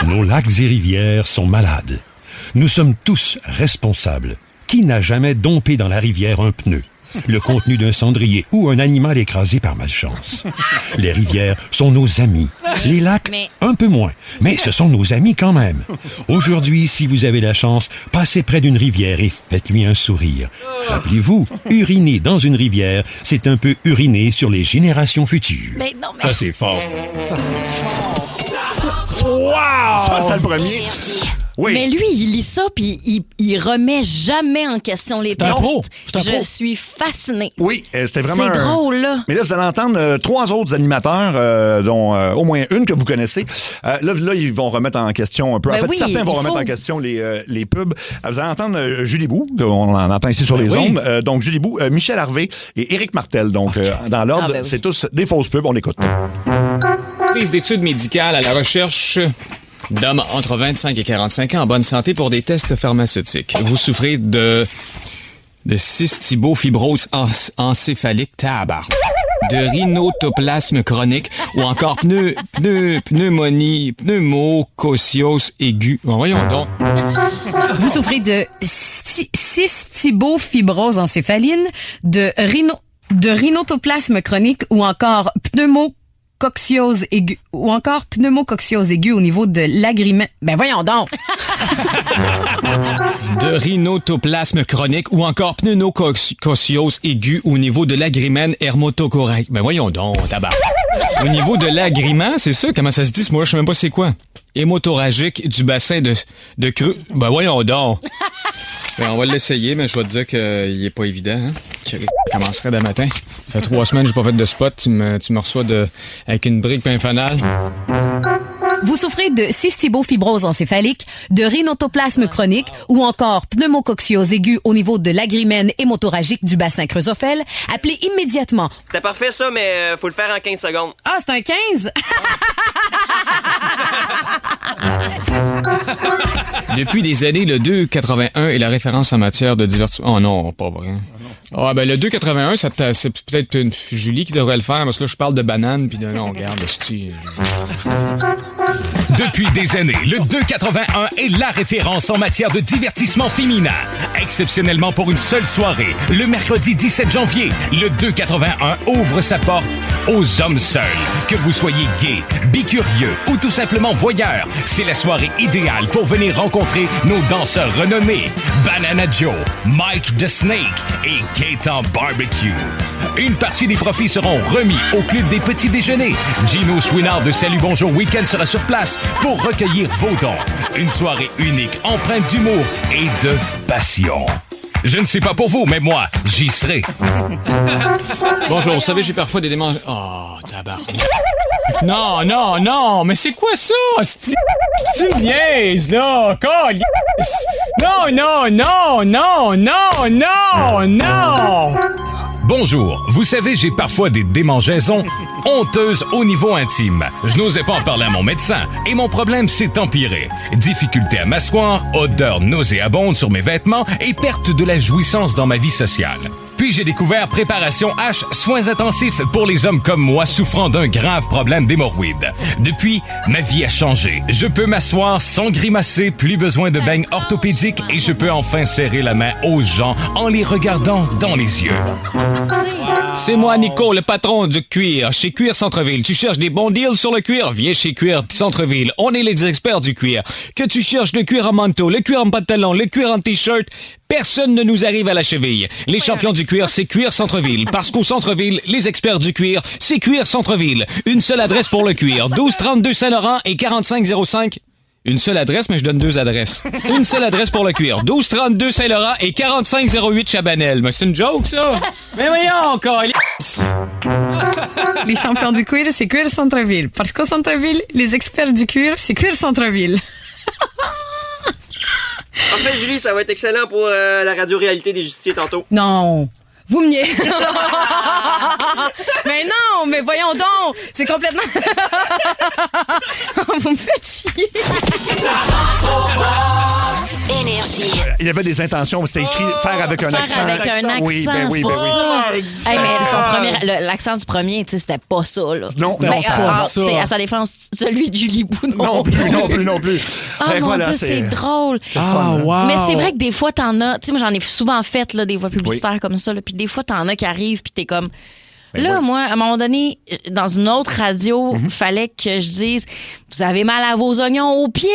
Nos lacs et rivières sont malades. Nous sommes tous responsables. Qui n'a jamais dompé dans la rivière un pneu, le contenu d'un cendrier ou un animal écrasé par malchance? Les rivières sont nos amis. Les lacs, un peu moins. Mais ce sont nos amis quand même. Aujourd'hui, si vous avez la chance, passez près d'une rivière et faites-lui un sourire. Rappelez-vous, uriner dans une rivière, c'est un peu uriner sur les générations futures. Ça, c'est fort. Wow! Ça, c'était le premier. Oui. Mais lui, il lit ça, puis il remet jamais en question les textes. Je suis fascinée. Oui, c'était vraiment... C'est drôle, là. Mais là, vous allez entendre 3 autres animateurs, dont au moins une que vous connaissez. Là, ils vont remettre en question un peu. En fait, certains vont remettre en question les pubs. Vous allez entendre Julie Bou, qu'on en entend ici sur les ondes. Donc, Julie Bou, Michel Harvey et Éric Martel. Donc, dans l'ordre, c'est tous des fausses pubs. On écoute. Prise d'études médicales à la recherche D'hommes entre 25 et 45 ans en bonne santé pour des tests pharmaceutiques. Vous souffrez de cystibofibrose encéphalique de rhinotoplasme chronique ou encore pneumonie, pneumococciose aiguë. Bon, voyons donc. Vous souffrez de cystibofibrose encéphaline, de rhinotoplasme chronique ou encore pneumococciose aiguë au niveau de l'agrément. Ben voyons donc. De rhinotoplasme chronique ou encore pneumococciose aiguë au niveau de l'agrément hermatocoraque. Ben voyons donc, tabac. Au niveau de l'agrément, c'est ça? Comment ça se dit ce mot-là? Je sais même pas c'est quoi. Hémorragique du bassin de creux. Ben voyons donc. Ben, on va l'essayer, mais je vais te dire qu'il est pas évident. Hein? Je commencerai demain matin. Ça fait 3 semaines que j'ai pas fait de spot. Tu me reçois avec une brique et un fanal. Vous souffrez de cystibofibrose encéphalique, de rhinotoplasme chronique ou encore pneumococciose aiguë au niveau de l'agrément hémorragique du bassin creusophrène, appelez immédiatement. C'était parfait ça, mais faut le faire en 15 secondes. Ah, c'est un 15? Depuis des années, le 2,81 est la référence en matière de divertissement. Oh non, pas vrai. Ah ben le 2,81, c'est peut-être une Julie qui devrait le faire, parce que là, je parle de banane, puis de non, regarde, c'est... Depuis des années, le 2,81 est la référence en matière de divertissement féminin. Exceptionnellement pour une seule soirée, le mercredi 17 janvier, le 2,81 ouvre sa porte aux hommes seuls. Que vous soyez gay, bicurieux ou tout simplement voyeur, c'est la soirée idéale pour venir rencontrer nos danseurs renommés. Banana Joe, Mike the Snake et Gaëtan Barbecue. Une partie des profits seront remis au Club des Petits Déjeuners. Gino Chouinard de Salut Bonjour Week-end sera sur place pour recueillir vos dons. Une soirée unique, empreinte d'humour et de passion. Je ne sais pas pour vous, mais moi, j'y serai. Bonjour, vous savez, j'ai parfois des démanges... Oh, tabarnak. Non, mais c'est quoi ça? Tu me niaises, là! Non! Bonjour, vous savez, j'ai parfois des démangeaisons honteuses au niveau intime. Je n'osais pas en parler à mon médecin et mon problème s'est empiré. Difficulté à m'asseoir, odeur nauséabonde sur mes vêtements et perte de la jouissance dans ma vie sociale. Puis j'ai découvert Préparation H, soins intensifs pour les hommes comme moi souffrant d'un grave problème d'hémorroïdes. Depuis, ma vie a changé. Je peux m'asseoir sans grimacer, plus besoin de beignes orthopédiques et je peux enfin serrer la main aux gens en les regardant dans les yeux. C'est moi, Nico, le patron du cuir, chez Cuir Centre-Ville. Tu cherches des bons deals sur le cuir? Viens chez Cuir Centre-Ville. On est les experts du cuir. Que tu cherches le cuir en manteau, le cuir en pantalon, le cuir en t-shirt, personne ne nous arrive à la cheville. Les champions du cuir, c'est Cuir Centre-Ville. Parce qu'au Centre-Ville, les experts du cuir, c'est Cuir Centre-Ville. Une seule adresse pour le cuir. 1232 Saint-Laurent et 4505... Une seule adresse, mais je donne 2 adresses. Une seule adresse pour le cuir. 1232 Saint-Laurent et 4508 Chabanel. Mais c'est une joke, ça? Mais voyons encore. Les champions du cuir, c'est Cuir Centre-Ville. Parce qu'au Centre-Ville, les experts du cuir, c'est Cuir Centre-Ville. En fait, Julie, ça va être excellent pour la radio-réalité des justiciers tantôt. Non. Vous me niez. Mais non, mais voyons donc. C'est complètement... Vous me faites chier. Énergie. Il y avait des intentions, c'était écrit faire avec un accent. Faire avec un accent, oui, c'est pour ça. Hey, mais l'accent du premier, tu sais, c'était pas ça, là. Non, c'est pas ça. À sa défense, celui de Julie Bou, non plus. Ah, mon Dieu, c'est drôle. Wow. Mais c'est vrai que des fois, t'en as... Tu sais, moi, j'en ai souvent fait, là, des voix publicitaires comme ça, là, puis des fois, t'en as qui arrivent, puis t'es comme... Moi, à un moment donné, dans une autre radio, fallait que je dise « Vous avez mal à vos oignons aux pieds?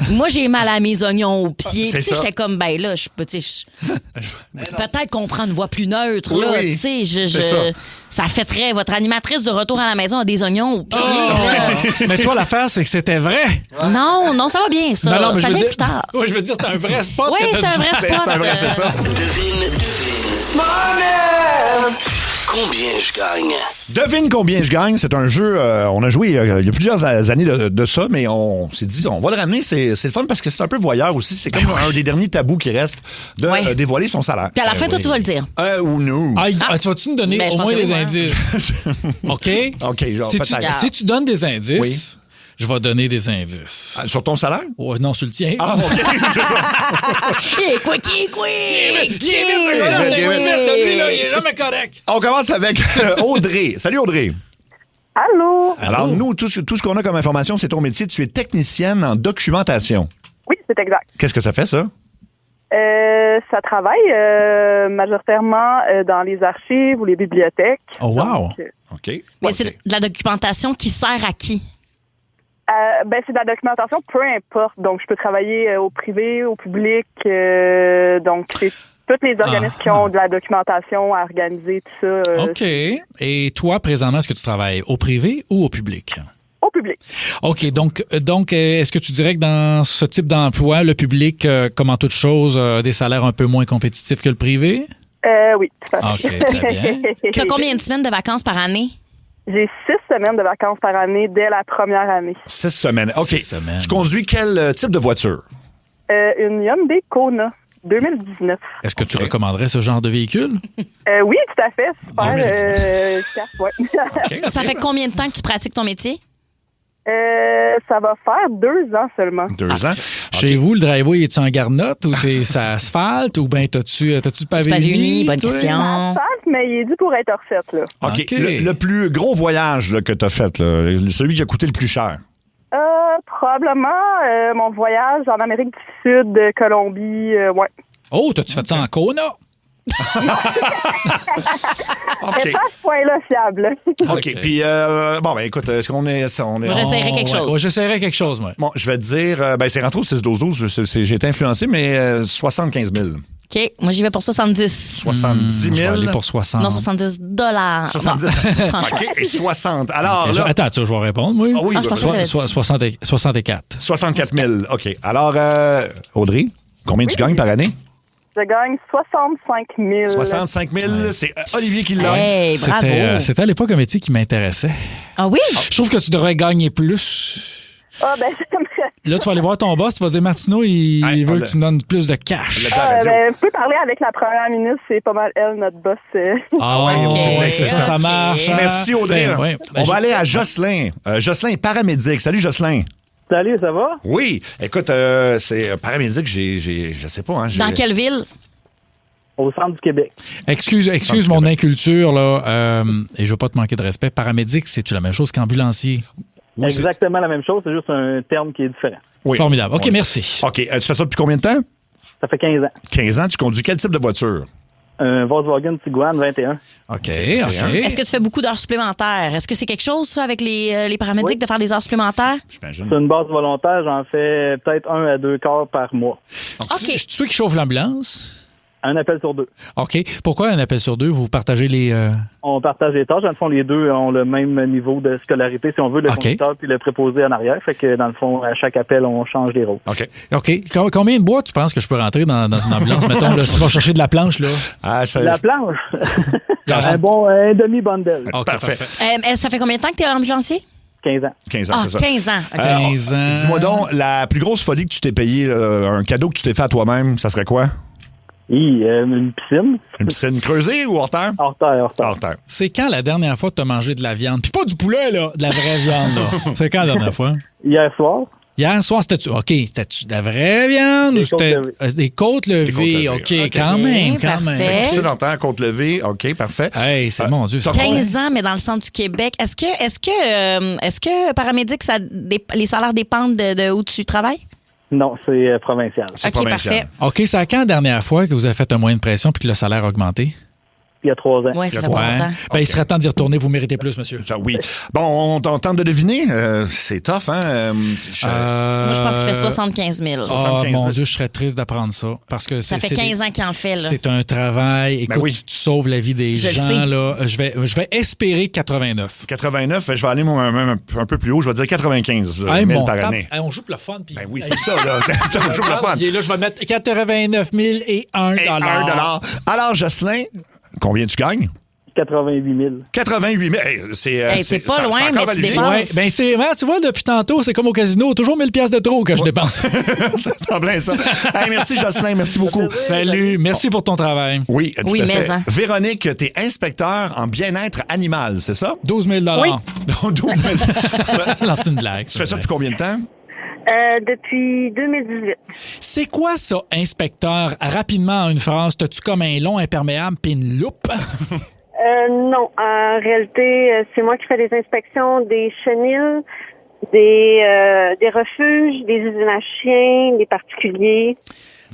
Moi, j'ai mal à mes oignons aux pieds. » Tu sais, j'étais comme, ben là, je peux... Peut-être qu'on prend une voix plus neutre, là. Tu sais, ça fêterait. Votre animatrice de retour à la maison a des oignons aux pieds. Mais toi, l'affaire, c'est que c'était vrai. Non, ça va bien, ça. Non, ça vient plus tard. Oui, je veux dire, c'est un vrai spot. Oui, c'est un vrai spot. C'est un vrai, c'est ça. Devine. Combien je gagne? Devine combien je gagne. C'est un jeu, on a joué il y a plusieurs années de ça, mais on s'est dit, on va le ramener. C'est le fun parce que c'est un peu voyeur aussi. C'est comme un des derniers tabous qui reste de dévoiler son salaire. Puis à la fin, toi, tu vas le dire. Ou non. Tu vas-tu nous donner au moins des indices? OK? OK, genre, si tu donnes des indices... Je vais donner des indices. Sur ton salaire? Ouais, non, sur le tien. Ah, OK. C'est ça. Quoi? Il est jamais correct. On commence avec Audrey. Salut, Audrey. Allô? Alors, nous, tout ce qu'on a comme information, c'est ton métier. Tu es technicienne en documentation. Oui, c'est exact. Qu'est-ce que ça fait, ça? Ça travaille majoritairement dans les archives ou les bibliothèques. Oh, wow! Donc, OK. Mais c'est de la documentation qui sert à qui? C'est de la documentation, peu importe. Donc, je peux travailler au privé, au public. Donc, c'est tous les organismes qui ont de la documentation à organiser, tout ça. OK. Et toi, présentement, est-ce que tu travailles au privé ou au public? Au public. OK. Donc, est-ce que tu dirais que dans ce type d'emploi, le public, comme en toute chose, a des salaires un peu moins compétitifs que le privé? Oui, tout à fait. OK, très bien. Tu as combien de semaines de vacances par année? J'ai 6 semaines de vacances par année dès la première année. 6 semaines. OK. 6 semaines. Tu conduis quel type de voiture? Une Hyundai Kona 2019. Est-ce que tu recommanderais ce genre de véhicule? Oui, tout à fait. Super. Ouais. Okay, Ça fait combien de temps que tu pratiques ton métier? Ça va faire 2 ans seulement. 2 ans? Chez vous, le driveway, est-tu en garnotte ou t'es sur asphalte ou bien t'as-tu le pavé uni? Bonne question. Asphalte, mais il est dû pour être refait, là. OK. Le plus gros voyage là, que tu as fait, là, celui qui a coûté le plus cher? Probablement mon voyage en Amérique du Sud, Colombie, ouais. Oh, t'as-tu fait ça en Kona? OK. C'est pas à ce point-là fiable. OK. Puis, écoute, est-ce qu'on est. Moi, j'essaierai quelque chose. Ouais, j'essaierai quelque chose, moi. Bon, je vais te dire, c'est rentré au 6-12-12. J'ai été influencé, mais 75 000. OK. Moi, j'y vais pour 70. 70 000. Je vais aller pour 60. Non, 70 $. 70. Franchement. OK. Et 60. Alors, Okay, là. Attends, je vais répondre, moi. Ah oui, je pensais que 64. 64 000. OK. Alors, Audrey, combien tu gagnes par année? Je gagne 65 000. 65 000, c'est Olivier qui l'a. Hey, bravo. C'était à l'époque un métier qui m'intéressait. Ah oui? Je trouve que tu devrais gagner plus. Ah, ben, j'aimerais. Là, tu vas aller voir ton boss, tu vas dire, Martineau, il veut que tu me donnes plus de cash. Vous pouvez parler avec la première ministre, c'est pas mal elle, notre boss. Ah ouais, OK. ça marche. Hein? Merci, Audrey. On va aller à Jocelyn. Jocelyn est paramédic. Salut, Jocelyn. Salut, ça va? Oui. Écoute, c'est paramédic, je sais pas. Hein, dans quelle ville? Au centre du Québec. Excuse mon inculture, là, et je veux pas te manquer de respect. Paramédic, c'est-tu la même chose qu'ambulancier? Oui, exactement la même chose, c'est juste un terme qui est différent. Oui. Formidable. OK, merci. OK. Tu fais ça depuis combien de temps? Ça fait 15 ans. 15 ans. Tu conduis quel type de voiture? Un Volkswagen Tiguan 21. OK. Est-ce que tu fais beaucoup d'heures supplémentaires? Est-ce que c'est quelque chose, ça, avec les paramédics, de faire des heures supplémentaires? C'est une base volontaire. J'en fais peut-être 1 à 2 quarts par mois. OK. C'est toi qui chauffe l'ambulance? Un appel sur 2. OK. Pourquoi un appel sur 2? Vous partagez les... On partage les tâches. Dans le fond, les deux ont le même niveau de scolarité, si on veut, le conducteur puis le préposé en arrière. Fait que, dans le fond, à chaque appel, on change les rôles. OK. Combien de bois tu penses que je peux rentrer dans une ambulance? Mettons, là, si tu vas chercher de la planche, là. La planche? un demi-bundle. Okay, parfait. Ça fait combien de temps que tu es ambulancier? 15 ans. 15 ans, ah, c'est ça. 15 ans. Okay. 15 ans. Dis-moi donc, la plus grosse folie que tu t'es payée, un cadeau que tu t'es fait à toi-même, ça serait quoi? Oui, une piscine. Une piscine creusée ou hors terre? Hors terre. Hors terre. C'est quand la dernière fois que tu as mangé de la viande? Puis pas du poulet, là, de la vraie viande, là. C'est quand la dernière fois? Hier soir. Hier soir, c'était-tu de la vraie viande ou c'était des côtes levées? OK, quand même. Piscine en terre, côte levée. OK, parfait. Hey, c'est mon Dieu. 15 ans, mais dans le centre du Québec. Est-ce que paramédic, les salaires dépendent de où tu travailles? Non, c'est provincial. C'est provincial. Parfait. OK, c'est à quand la dernière fois que vous avez fait un moyen de pression puis que le salaire a augmenté? Il y a 3 ans. Oui, ça fait pas longtemps. Ben, il serait temps d'y retourner. Vous méritez plus, monsieur. Oui. Bon, on tente de deviner. C'est tough, hein? Moi, je pense qu'il fait 75 000. Oh, mon Dieu, je serais triste d'apprendre ça. Parce que ça fait 15 ans qu'il en fait. Là. C'est un travail. Écoute, tu sauves la vie des gens. Là. Je vais espérer 89. 89, je vais aller même un peu plus haut. Je vais dire 95 000 par année. On joue pour le fun. Puis... Ben oui, c'est ça. Là. On joue pour le fun. Et là, je vais mettre 89 000 et $1. Alors, Jocelyn, combien tu gagnes? 88 000. 88 000. Hey, c'est pas loin, mais tu dépenses. Ouais, ben tu vois, depuis tantôt, c'est comme au casino, toujours 1000 pièces de trop que je dépense. C'est en plein ça. Hey, merci, Jocelyn. Merci beaucoup. Salut. Merci pour ton travail. Oui, tout oui, à fait. Hein. Véronique, t'es inspecteur en bien-être animal, c'est ça? 12 000 Oui. 12 000 Non, c'est une blague. Tu fais ça depuis combien de temps? Depuis 2018. C'est quoi ça, inspecteur? Rapidement, en une phrase, t'as-tu comme un long imperméable puis une loupe? Non, en réalité, c'est moi qui fais des inspections des chenils, des refuges, des usines à chiens, des particuliers,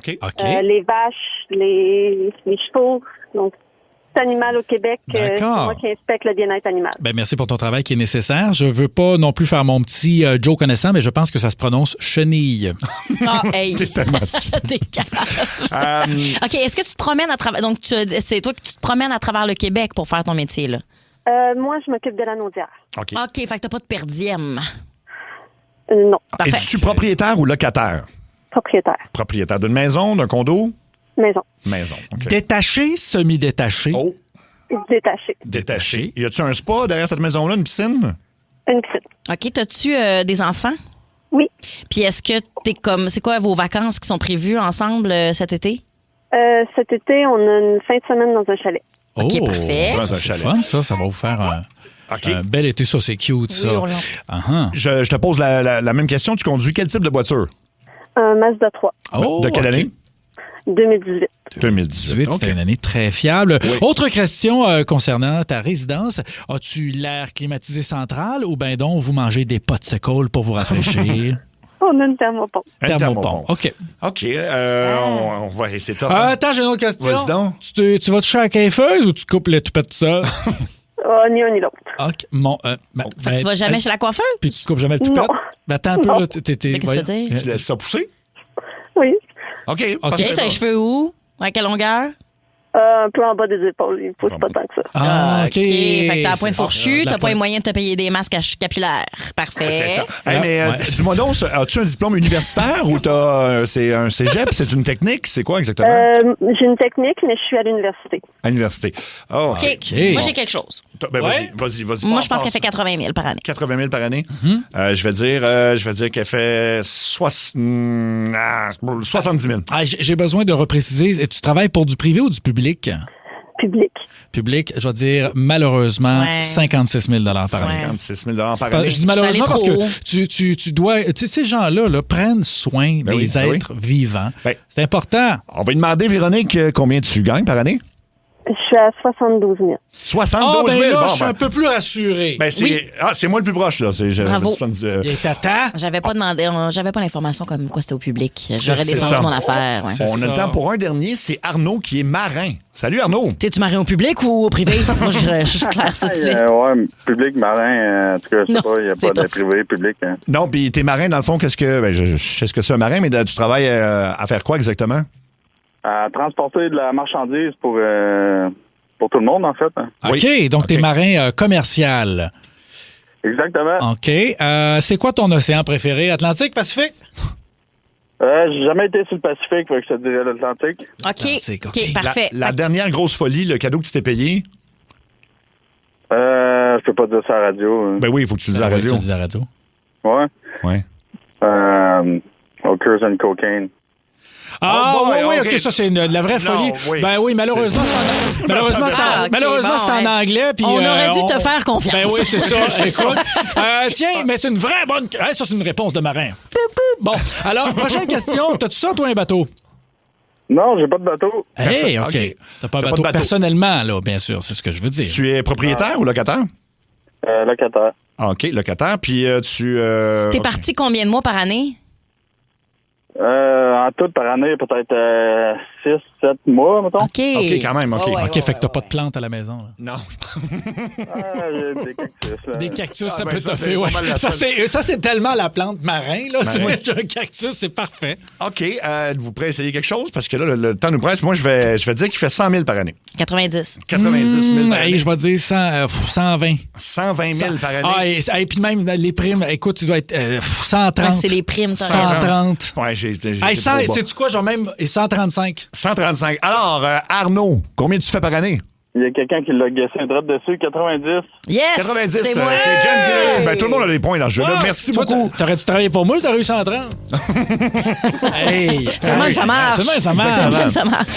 les vaches, les chevaux. Donc, tout animal au Québec, c'est moi qui inspecte le bien-être animal. Ben, merci pour ton travail qui est nécessaire. Je veux pas non plus faire mon petit Joe connaissant, mais je pense que ça se prononce chenille. Ah, hey! T'es tellement stupide. T'es OK, est-ce que tu te promènes à travers... Donc, c'est toi que tu te promènes à travers le Québec pour faire ton métier, là? Moi, je m'occupe de la naudière. OK. Fait que t'as pas de perdième. Non. Parfait. Es-tu propriétaire ou locataire? Propriétaire. Propriétaire d'une maison, d'un condo? Maison. Maison, OK. Détaché, semi-détaché? Oh. Détaché. Détaché. Y a-tu un spa derrière cette maison-là, une piscine? Une piscine. OK, t'as-tu des enfants? Oui. Puis est-ce que t'es comme... C'est quoi vos vacances qui sont prévues ensemble cet été? Cet été, on a une fin de semaine dans un chalet. OK, parfait. C'est fun, ça. Ça va vous faire un bel été. Ça, c'est cute, ça. Oui, Je te pose la même question. Tu conduis quel type de voiture? Un Mazda 3. De quelle année? 2018. 2018. C'était une année très fiable. Oui. Autre question concernant ta résidence. As-tu l'air climatisé central ou bien donc vous mangez des popsicles pour vous rafraîchir? On a une thermopompe. Thermopompe. OK. OK. On va essayer de attends, j'ai une autre question. Vas-y donc. Tu vas toucher à la caifeuse ou tu coupes les toupettes tout seul? Ni un ni l'autre. OK. Bon, fait que tu vas jamais chez la coiffeuse? Puis tu coupes jamais le toupette? Ben, attends un peu. Là, qu'est-ce que tu veux dire? Tu laisses ça pousser? Oui. OK. T'as les cheveux où? À quelle longueur? Un peu en bas des épaules. Il ne pousse pas tant que ça. OK. Fait que t'as la pointe fourchue, t'as pas les moyens de te payer des masques capillaires. Parfait. C'est ça. Hey, mais dis-moi donc, as-tu un diplôme universitaire ou c'est un cégep? C'est une technique? C'est quoi exactement? J'ai une technique, mais je suis à l'université. À l'université. Oh, OK. Moi, j'ai quelque chose. Ben, vas-y. Moi, je pense qu'elle fait 80 000 par année. 80 000 par année? Je vais dire qu'elle fait 70 000. J'ai besoin de repréciser. Tu travailles pour du privé ou du public? Public. Public, je vais dire malheureusement 56 000 par année. 56 000 par année. Je dis malheureusement parce que tu dois... Tu sais, ces gens-là prennent soin des êtres vivants. C'est important. On va lui demander, Véronique, combien tu gagnes par année? Je suis à 72 000. 72 000? Là, je suis un peu plus rassuré. C'est moi le plus proche, là. Bravo. J'avais pas demandé, j'avais pas l'information comme quoi c'était au public. J'aurais descendu mon affaire. Ouais. On a le temps pour un dernier, c'est Arnaud qui est marin. Salut Arnaud. T'es-tu marin au public ou au privé? Moi, je claire ça tout de suite. Public, marin, en tout cas, je sais pas, il n'y a pas de privé, public. Hein. Non, puis t'es marin, dans le fond, qu'est-ce que... je sais ce que c'est un marin, mais tu travailles à faire quoi exactement? À transporter de la marchandise pour tout le monde, en fait. Hein. OK, donc t'es marin commercial. Exactement. OK. C'est quoi ton océan préféré? Atlantique, Pacifique? J'ai jamais été sur le Pacifique, fait que je te dirais l'Atlantique. OK, parfait. La dernière grosse folie, le cadeau que tu t'es payé? Je peux pas dire ça à la radio. Hein. Ben oui, il faut que tu le dises à la radio. Ouais. Hookers and cocaine. OK, ça, c'est de la vraie folie. Ben oui, malheureusement, c'est en anglais. Puis, on aurait dû te faire confiance. Ben oui, c'est ça. Écoute. Tiens, mais c'est une vraie bonne... ça, c'est une réponse de marin. Bon, alors, prochaine question. T'as-tu ça, toi, un bateau? Non, j'ai pas de bateau. Hey, OK. T'as pas un bateau personnellement, là, bien sûr. C'est ce que je veux dire. Tu es propriétaire ou locataire? Locataire. OK, locataire. Puis tu... T'es parti combien de mois par année? En tout, par année, peut-être 6-7 mois, mettons. OK, quand même, OK. OK, fait que t'as pas de plantes à la maison. Là. Non. J'ai des cactus. Là. Des cactus, ça peut te faire. Ça, c'est tellement la plante marin. Là. C'est moi qui ai un cactus, c'est parfait. OK, vous pourrez essayer quelque chose? Parce que là, le temps nous presse. Moi, je vais dire qu'il fait 100 000 par année. 90. 90 000 par année. Je vais dire 120. 120 000 par année. Et puis même les primes, écoute, tu dois être 130. C'est les primes, 130. Ouais, sais-tu quoi, genre même 135. 135. Alors, Arnaud, combien tu fais par année? Il y a quelqu'un qui l'a guessé un drop dessus, 90. Yes! 90, c'est moi. c'est Jen. Ben, tout le monde a des points dans le jeu-là. Merci beaucoup. T'aurais-tu travaillé pour moi ou t'aurais eu 130? Hey! C'est le même que ça marche. C'est le même que ça marche. C'est le même que ça marche.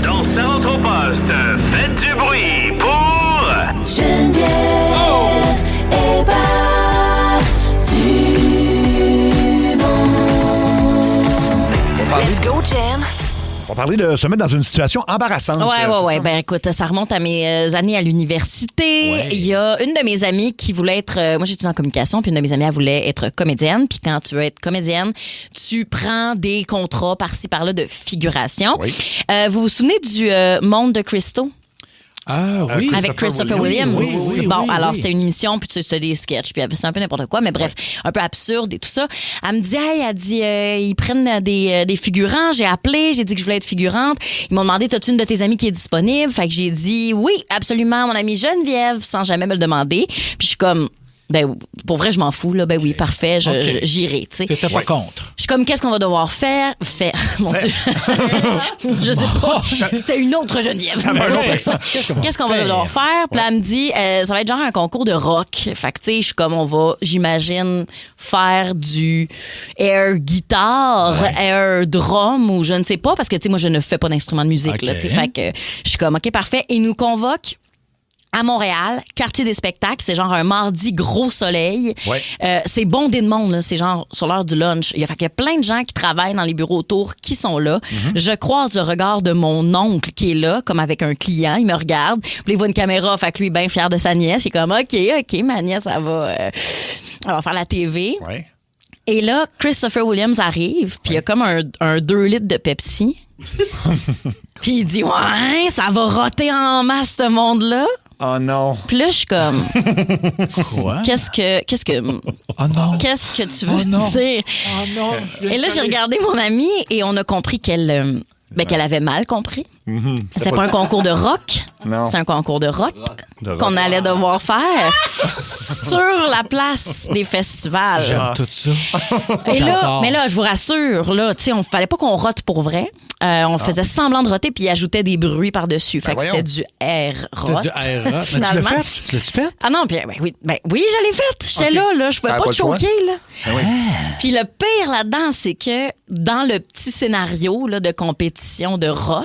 Dans Centre au poste, faites du bruit pour Geneviève Let's go, Jen. On va parler de se mettre dans une situation embarrassante. Ouais. Ben écoute, ça remonte à mes années à l'université. Ouais. Il y a une de mes amies qui voulait être... moi, j'étais en communication, puis une de mes amies, elle voulait être comédienne. Puis quand tu veux être comédienne, tu prends des contrats par-ci, par-là de figuration. Oui. Vous vous souvenez du Monde de Christo? Ah oui. Avec Christopher Williams. Oui, Bon, alors c'était une émission, puis tu sais, c'était des sketchs, puis c'est un peu n'importe quoi, mais bref, un peu absurde et tout ça. Elle me dit, ils prennent des figurants. J'ai appelé, j'ai dit que je voulais être figurante. Ils m'ont demandé, t'as-tu une de tes amies qui est disponible? Fait que j'ai dit, oui, absolument, mon amie Geneviève, sans jamais me le demander. Puis je suis comme... Ben, pour vrai, je m'en fous, là. Ben oui, parfait, j'irai, tu sais. T'étais pas contre. Je suis comme, qu'est-ce qu'on va devoir faire? Mon Dieu. Je sais pas. C'était une autre Geneviève. Qu'est-ce qu'on va devoir faire? Puis là, elle me dit, ça va être genre un concours de rock. Fait que, tu sais, je suis comme, j'imagine, faire du air guitare, air drum ou je ne sais pas, parce que, tu sais, moi, je ne fais pas d'instrument de musique, là, tu sais. Fait que je suis comme, OK, parfait. Et nous convoque à Montréal, quartier des spectacles, c'est genre un mardi gros soleil. Ouais. C'est bondé de monde, là. C'est genre sur l'heure du lunch. Il y a plein de gens qui travaillent dans les bureaux autour qui sont là. Je croise le regard de mon oncle qui est là, comme avec un client. Il me regarde. Puis il voit une caméra, fait que lui, bien fier de sa nièce. Il est comme, OK, ma nièce, elle va faire la TV. Ouais. Et là, Christopher Williams arrive, puis il y a comme un 2 litres de Pepsi. Puis il dit, ouais, ça va roter en masse, ce monde-là. Oh non. Puis là, je suis comme... Quoi? Qu'est-ce que Oh non. Qu'est-ce que tu veux non. dire? Oh non. Et là, j'ai regardé mon amie et on a compris qu'elle avait mal compris. C'était pas un concours de rock. Non. C'est un concours de rock qu'on allait devoir faire sur la place des festivals. J'aime tout ça. Et là, J'adore. mais là, je vous rassure, là, tu sais, on fallait pas qu'on rote pour vrai. On faisait semblant de roter puis il ajoutait des bruits par-dessus. Fait que c'était du air rot. C'était du air rot. Mais tu l'as Finalement. fait? Tu l'as-tu fait? Ah non, puis oui, je l'ai faite. J'étais là, je pouvais T'avais pas pas te le choix? choquer, là. Ah oui. Puis le pire là-dedans, c'est que dans le petit scénario là, de compétition de rot,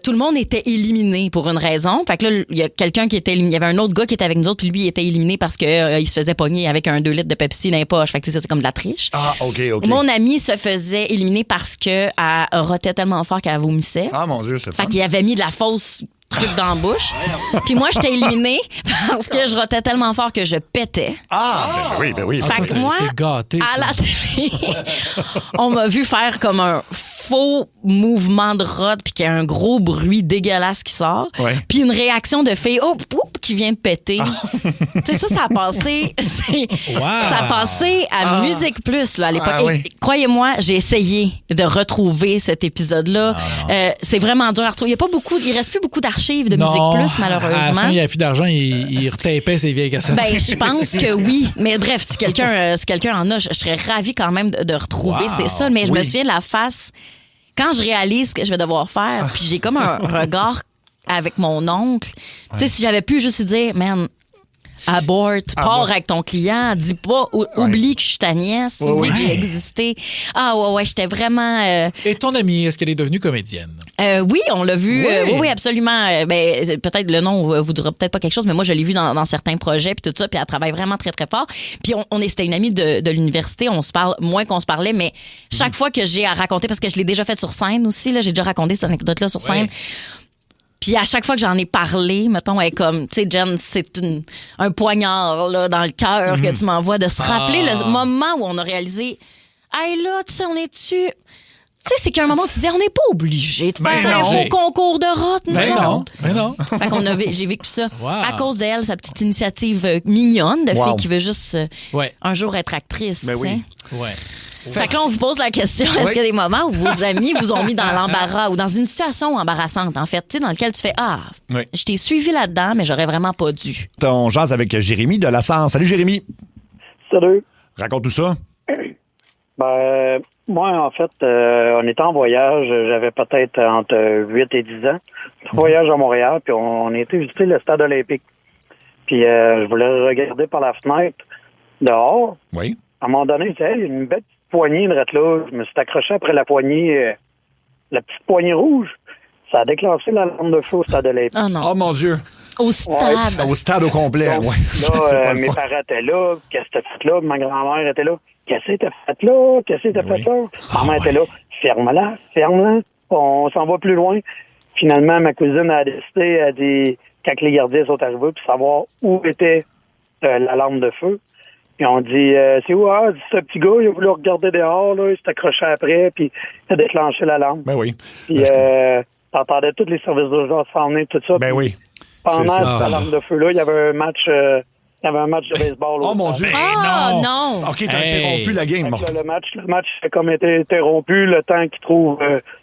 tout le monde était éliminé pour une raison. Fait que là, il y a quelqu'un qui était éliminé. Il y avait un autre gars qui était avec nous autres, puis lui, il était éliminé parce que il se faisait pogner avec un 2 litres de Pepsi dans les poches. Fait que ça, c'est comme de la triche. Ah, OK. Mon amie se faisait éliminer parce qu'elle rotait tellement fort qu'elle vomissait. Ah, mon Dieu, c'est Fait fun. qu'il avait mis de la fausse truc dans la bouche. Puis moi, j'étais éliminée parce que je rotais tellement fort que je pétais. Ah, ben oui. Fait que moi, T'es gâté. à la télé, on m'a vu faire comme un faux mouvement de rot puis qu'il y a un gros bruit dégueulasse qui sort. Ouais. Puis une réaction de fille qui vient de péter. Tu sais, ça a passé. Ça a passé à Musique Plus là, à l'époque. Ah, oui. Et croyez-moi, j'ai essayé de retrouver cet épisode-là. C'est vraiment dur à retrouver. Il reste plus beaucoup d'archives de Musique Plus, À la malheureusement. fin, il n'y avait plus d'argent, il retapait ses vieilles cassettes. Ben, je pense que oui. Mais bref, si quelqu'un en a, je serais ravie quand même de retrouver. Wow. C'est ça. Mais je me Oui. souviens de la face quand je réalise ce que je vais devoir faire. Puis j'ai comme un regard avec mon oncle. Tu sais, si j'avais pu juste lui dire, man, abort, pars avec ton client, dis pas, oublie que je suis ta nièce, oublie que j'ai existé. Ah ouais, j'étais vraiment... Et ton amie, est-ce qu'elle est devenue comédienne? Oui, on l'a vu. Oui. Oui, absolument. Peut-être le nom vous dira peut-être pas quelque chose, mais moi, je l'ai vu dans certains projets puis tout ça, puis elle travaille vraiment très, très fort. Puis c'était une amie de l'université, on se parle moins qu'on se parlait, mais chaque fois que j'ai à raconter, parce que je l'ai déjà fait sur scène aussi, là, j'ai déjà raconté cette anecdote-là sur scène. Puis à chaque fois que j'en ai parlé, mettons, elle est comme, tu sais, Jen, c'est un poignard là, dans le cœur que tu m'envoies, de se rappeler le moment où on a réalisé, hey là, tu sais, on est-tu... Tu sais, c'est qu'à un moment, tu dis, on n'est pas obligé de faire un faux concours de rot. Ben non. Fait qu'on j'ai vécu ça Wow. à cause d'elle, sa petite initiative mignonne de fille qui veut juste un jour être actrice. Ben oui. Ouais. Fait que là, on vous pose la question, est-ce qu'il y a des moments où vos amis vous ont mis dans l'embarras ou dans une situation embarrassante, en fait, tu sais, dans laquelle tu fais, je t'ai suivi là-dedans, mais j'aurais vraiment pas dû. On jase avec Jérémy de La Sarre. Salut, Jérémy. Salut. Raconte tout ça. Ben, Moi, en fait, on était en voyage. J'avais peut-être entre 8 et 10 ans. Voyage à Montréal, puis on était visiter le stade olympique. Puis je voulais regarder par la fenêtre dehors. Oui. À un moment donné, il y a une belle petite poignée de là. Je me suis accroché après la poignée, la petite poignée rouge. Ça a déclenché la lampe de feu au stade olympique. Oh non. Oh mon Dieu. Au stade. Au stade au complet, donc, ouais. Là, mes parents étaient là. Qu'est-ce que t'as fait là? Ma grand-mère était là. Qu'est-ce que t'as fait là? Qu'est-ce que t'as fait là? Ma mère était là. Ferme-la, ferme-la. On s'en va plus loin. Finalement, ma cousine a décidé, elle a dit, quand les gardiens sont arrivés, pour savoir où était la lampe de feu. Puis on dit, c'est où? Ah, ce petit gars, il a voulu regarder dehors, là, il s'est accroché après, puis il a déclenché la lampe. Ben oui. Puis t'entendais tous les services d'urgence s'en venir, tout ça. Ben oui. Pendant cette lampe de feu-là, il y avait un match... Il y avait un match de baseball. Oh mon Dieu! Non! OK, t'as interrompu la game. Le match a comme été interrompu le temps qu'ils trouvent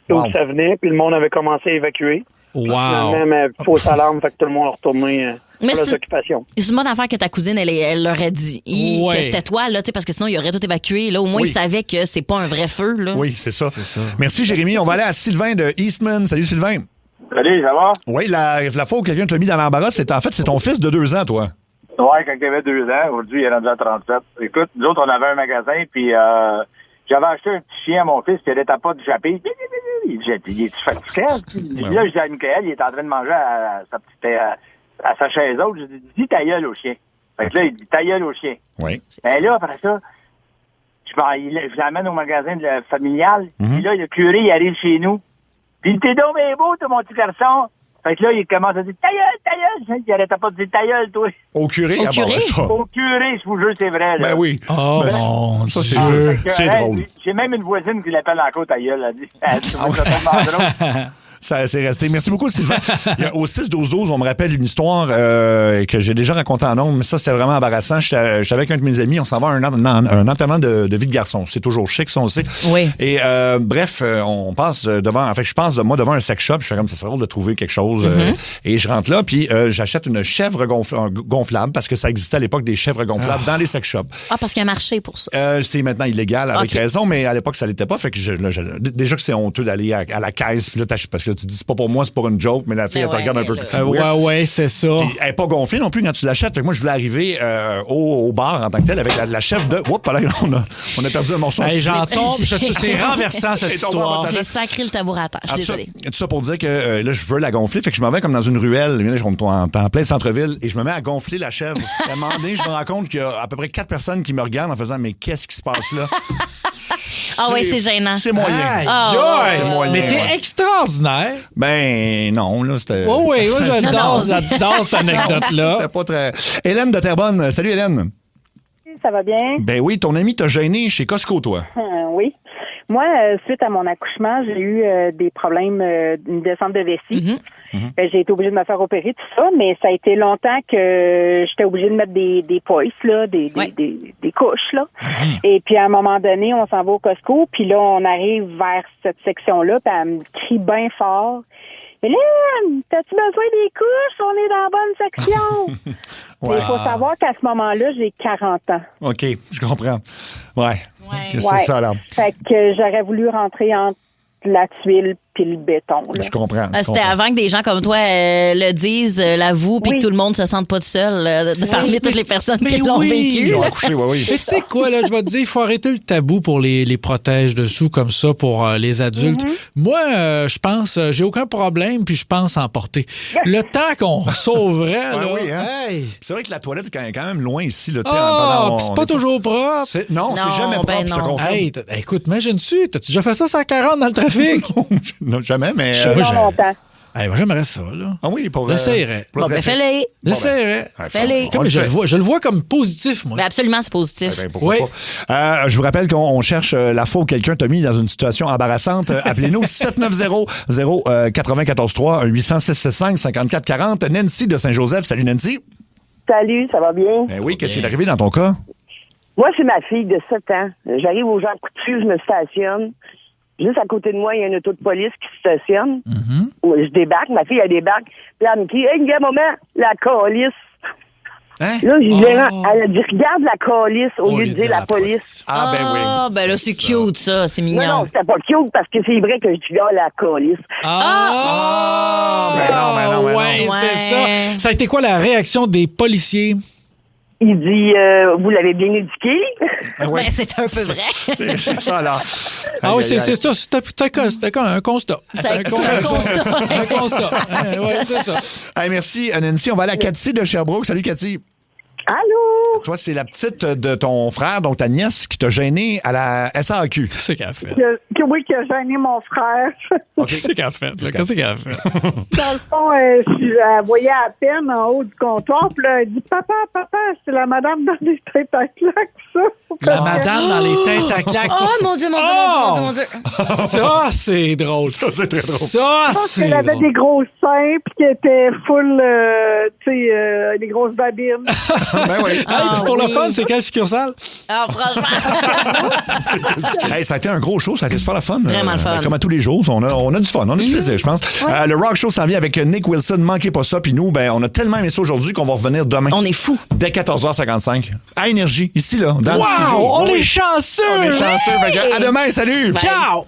d'où ça venait, puis le monde avait commencé à évacuer. Wow! Même fausse alarme, fait que tout le monde a retourné pour les occupations. C'est une bonne affaire que ta cousine, elle leur a dit que c'était toi, là, parce que sinon, il aurait tout évacué. Là, au moins, ils savaient que c'est pas un vrai feu. Là. Oui, c'est ça. Merci, Jérémy. On va aller à Sylvain de Eastman. Salut, Sylvain. Salut, ça va? Oui, la fois où quelqu'un te l'a mis dans l'embarras, c'est ton fils de 2 ans, toi. Ouais, quand il avait 2 ans, aujourd'hui, il est rendu à 37. Écoute, nous autres, on avait un magasin, puis j'avais acheté un petit chien à mon fils qui n'arrêtait pas de japper. Il est fatigué? Là, je dis à Michael, il est en train de manger à sa chaise haute. Je dis, dis ta gueule au chien. Fait que là, il dit ta gueule au chien. Oui. Et là, après ça, je l'amène au magasin familial. Puis là, le curé, il arrive chez nous. Puis t'es donc bien beau, toi, mon petit garçon. Fait que là, il commence à dire ta gueule. Il arrêtait pas de dire ta gueule, toi. Au curé? Au curé? Au curé, je vous jure, c'est vrai. Là. Ben oui. Oh, non, ça, c'est drôle. J'ai même une voisine qui l'appelle encore ta gueule. Elle dit, c'est tellement drôle. Ça c'est resté. Merci beaucoup, Sylvain. Au 6-12-12, on me rappelle une histoire que j'ai déjà racontée en ondes, mais ça, c'était vraiment embarrassant. J'étais avec un de mes amis, on s'en va à un enterrement de vie de garçon. C'est toujours chic, ça, on le sait. Oui. Et bref, on passe devant... En fait, je pense, moi, devant un sex shop. Je fais comme ça serait drôle de trouver quelque chose. Et je rentre là, puis j'achète une chèvre gonflable, parce que ça existait à l'époque des chèvres gonflables dans les sex shops. Ah, parce qu'il y a un marché pour ça. C'est maintenant illégal, avec raison, mais à l'époque, ça l'était pas. Fait que déjà que c'est honteux d'aller à la caisse, puis là, parce que tu dis, c'est pas pour moi, c'est pour une joke, mais la fille, elle te regarde un peu. Ouais, c'est ça. Puis elle n'est pas gonflée non plus quand tu l'achètes. Fait que moi, je voulais arriver au bar en tant que tel avec la chef de. Oups, là, on a perdu un morceau. Hey, j'en tombe. C'est renversant, cette histoire. J'ai sacré le tabouret. Je suis désolée. Tout ça pour dire que là, je veux la gonfler. Fait que je m'en vais comme dans une ruelle. Là, je suis en plein centre-ville et je me mets à gonfler la chèvre. À un moment donné, je me rends compte qu'il y a à peu près 4 personnes qui me regardent en faisant mais qu'est-ce qui se passe là? Ah oui, c'est gênant. C'est moyen. Mais t'es extraordinaire. Ben non, là, c'était... Oui, j'adore cette anecdote-là. C'était pas très... Hélène de Terrebonne. Salut, Hélène. Ça va bien? Ben oui, ton ami t'a gêné chez Costco, toi. Oui. Moi, suite à mon accouchement, j'ai eu des problèmes, une descente de vessie. J'ai été obligée de me faire opérer, tout ça, mais ça a été longtemps que j'étais obligée de mettre des poisses, là, des couches, là. Et puis, à un moment donné, on s'en va au Costco, puis là, on arrive vers cette section-là, puis elle me crie bien fort. Hélène, t'as-tu besoin des couches? On est dans la bonne section. Il faut savoir qu'à ce moment-là, j'ai 40 ans. OK, je comprends. Ouais. C'est ça, là. Fait que j'aurais voulu rentrer entre la tuile puis le béton. Là. Je comprends. C'était avant que des gens comme toi le disent, l'avouent, puis que tout le monde se sente pas tout seul parmi toutes les personnes qui l'ont vécu. Mais tu sais quoi, là, je vais te dire, il faut arrêter le tabou pour les protèges dessous comme ça pour les adultes. Moi, je pense, j'ai aucun problème, puis je pense en porter. Le temps qu'on sauverait, là, c'est vrai que la toilette est quand même loin ici. Là, c'est pas toujours propre. Non, c'est jamais propre, je te confirme. Hey, écoute, imagine-tu, t'as-tu déjà fait ça 140 dans le trafic? Non, jamais, mais... longtemps. Moi, j'aimerais ça, là. Ah oui, pour... J'essaierais. Fais-les. J'essaierais. Fais-les. Je le vois comme positif, moi. Mais absolument, c'est positif. Oui. Je vous rappelle qu'on cherche la fois où quelqu'un t'a mis dans une situation embarrassante. Appelez-nous 790-094-3, 800-665-5440. Nancy de Saint-Joseph. Salut, Nancy. Salut, ça va bien? Oui, qu'est-ce qui est arrivé dans ton cas? Moi, c'est ma fille de 7 ans. J'arrive aux Jean Coutu, je me stationne. Juste à côté de moi, il y a une auto de police qui se stationne. Je débarque, ma fille, elle débarque. Puis elle me dit, hey, maman, la calice. Hein? Là, elle a dit, regarde la calice au lieu de dire la police. Ah, ben oui. Ah, ben là, c'est cute, ça. C'est mignon. Non, c'était pas cute parce que c'est vrai que je dis, la calice. Ben non. Ouais, c'est ça. Ça a été quoi la réaction des policiers? Il dit, vous l'avez bien éduqué. Ben, c'est un peu vrai. C'est ça, là. Ah oui, c'est ça. C'était un constat. C'est un constat. Un constat. Oui, c'est ça. Hey, merci, Nancy. On va aller à Cathy de Sherbrooke. Salut, Cathy. Allô? Toi, c'est la petite de ton frère, donc ta nièce, qui t'a gêné à la SAQ. Qu'est-ce qu'elle a fait? Oui, qui a gêné mon frère. Qu'est-ce qu'elle a fait? Qu'est-ce qu'elle a fait? Dans le fond, elle voyait à peine en haut du comptoir, puis là, elle dit, papa, c'est la madame dans les têtes à claques, ça. La madame dans les têtes à claques. Oh, mon Dieu. Ça, c'est drôle. Ça, c'est très drôle. Ça, Je pense c'est qu'elle avait drôle. des gros seins, puis qu'elle était full, des grosses babines. Ben oui. Pour le fun, c'est quelle succursale? Ah, franchement. Hey, ça a été un gros show, ça a été super le fun. Vraiment le fun. Comme à tous les jours, on a du fun, on a du plaisir, je pense. Le Rock Show s'en vient avec Nick Wilson, manquez pas ça. Puis nous, on a tellement aimé ça aujourd'hui qu'on va revenir demain. On est fous. Dès 14h55, à Énergie, ici, là, dans le studio. On Oui. est chanceux! On est chanceux. Fait que à demain, salut! Ciao!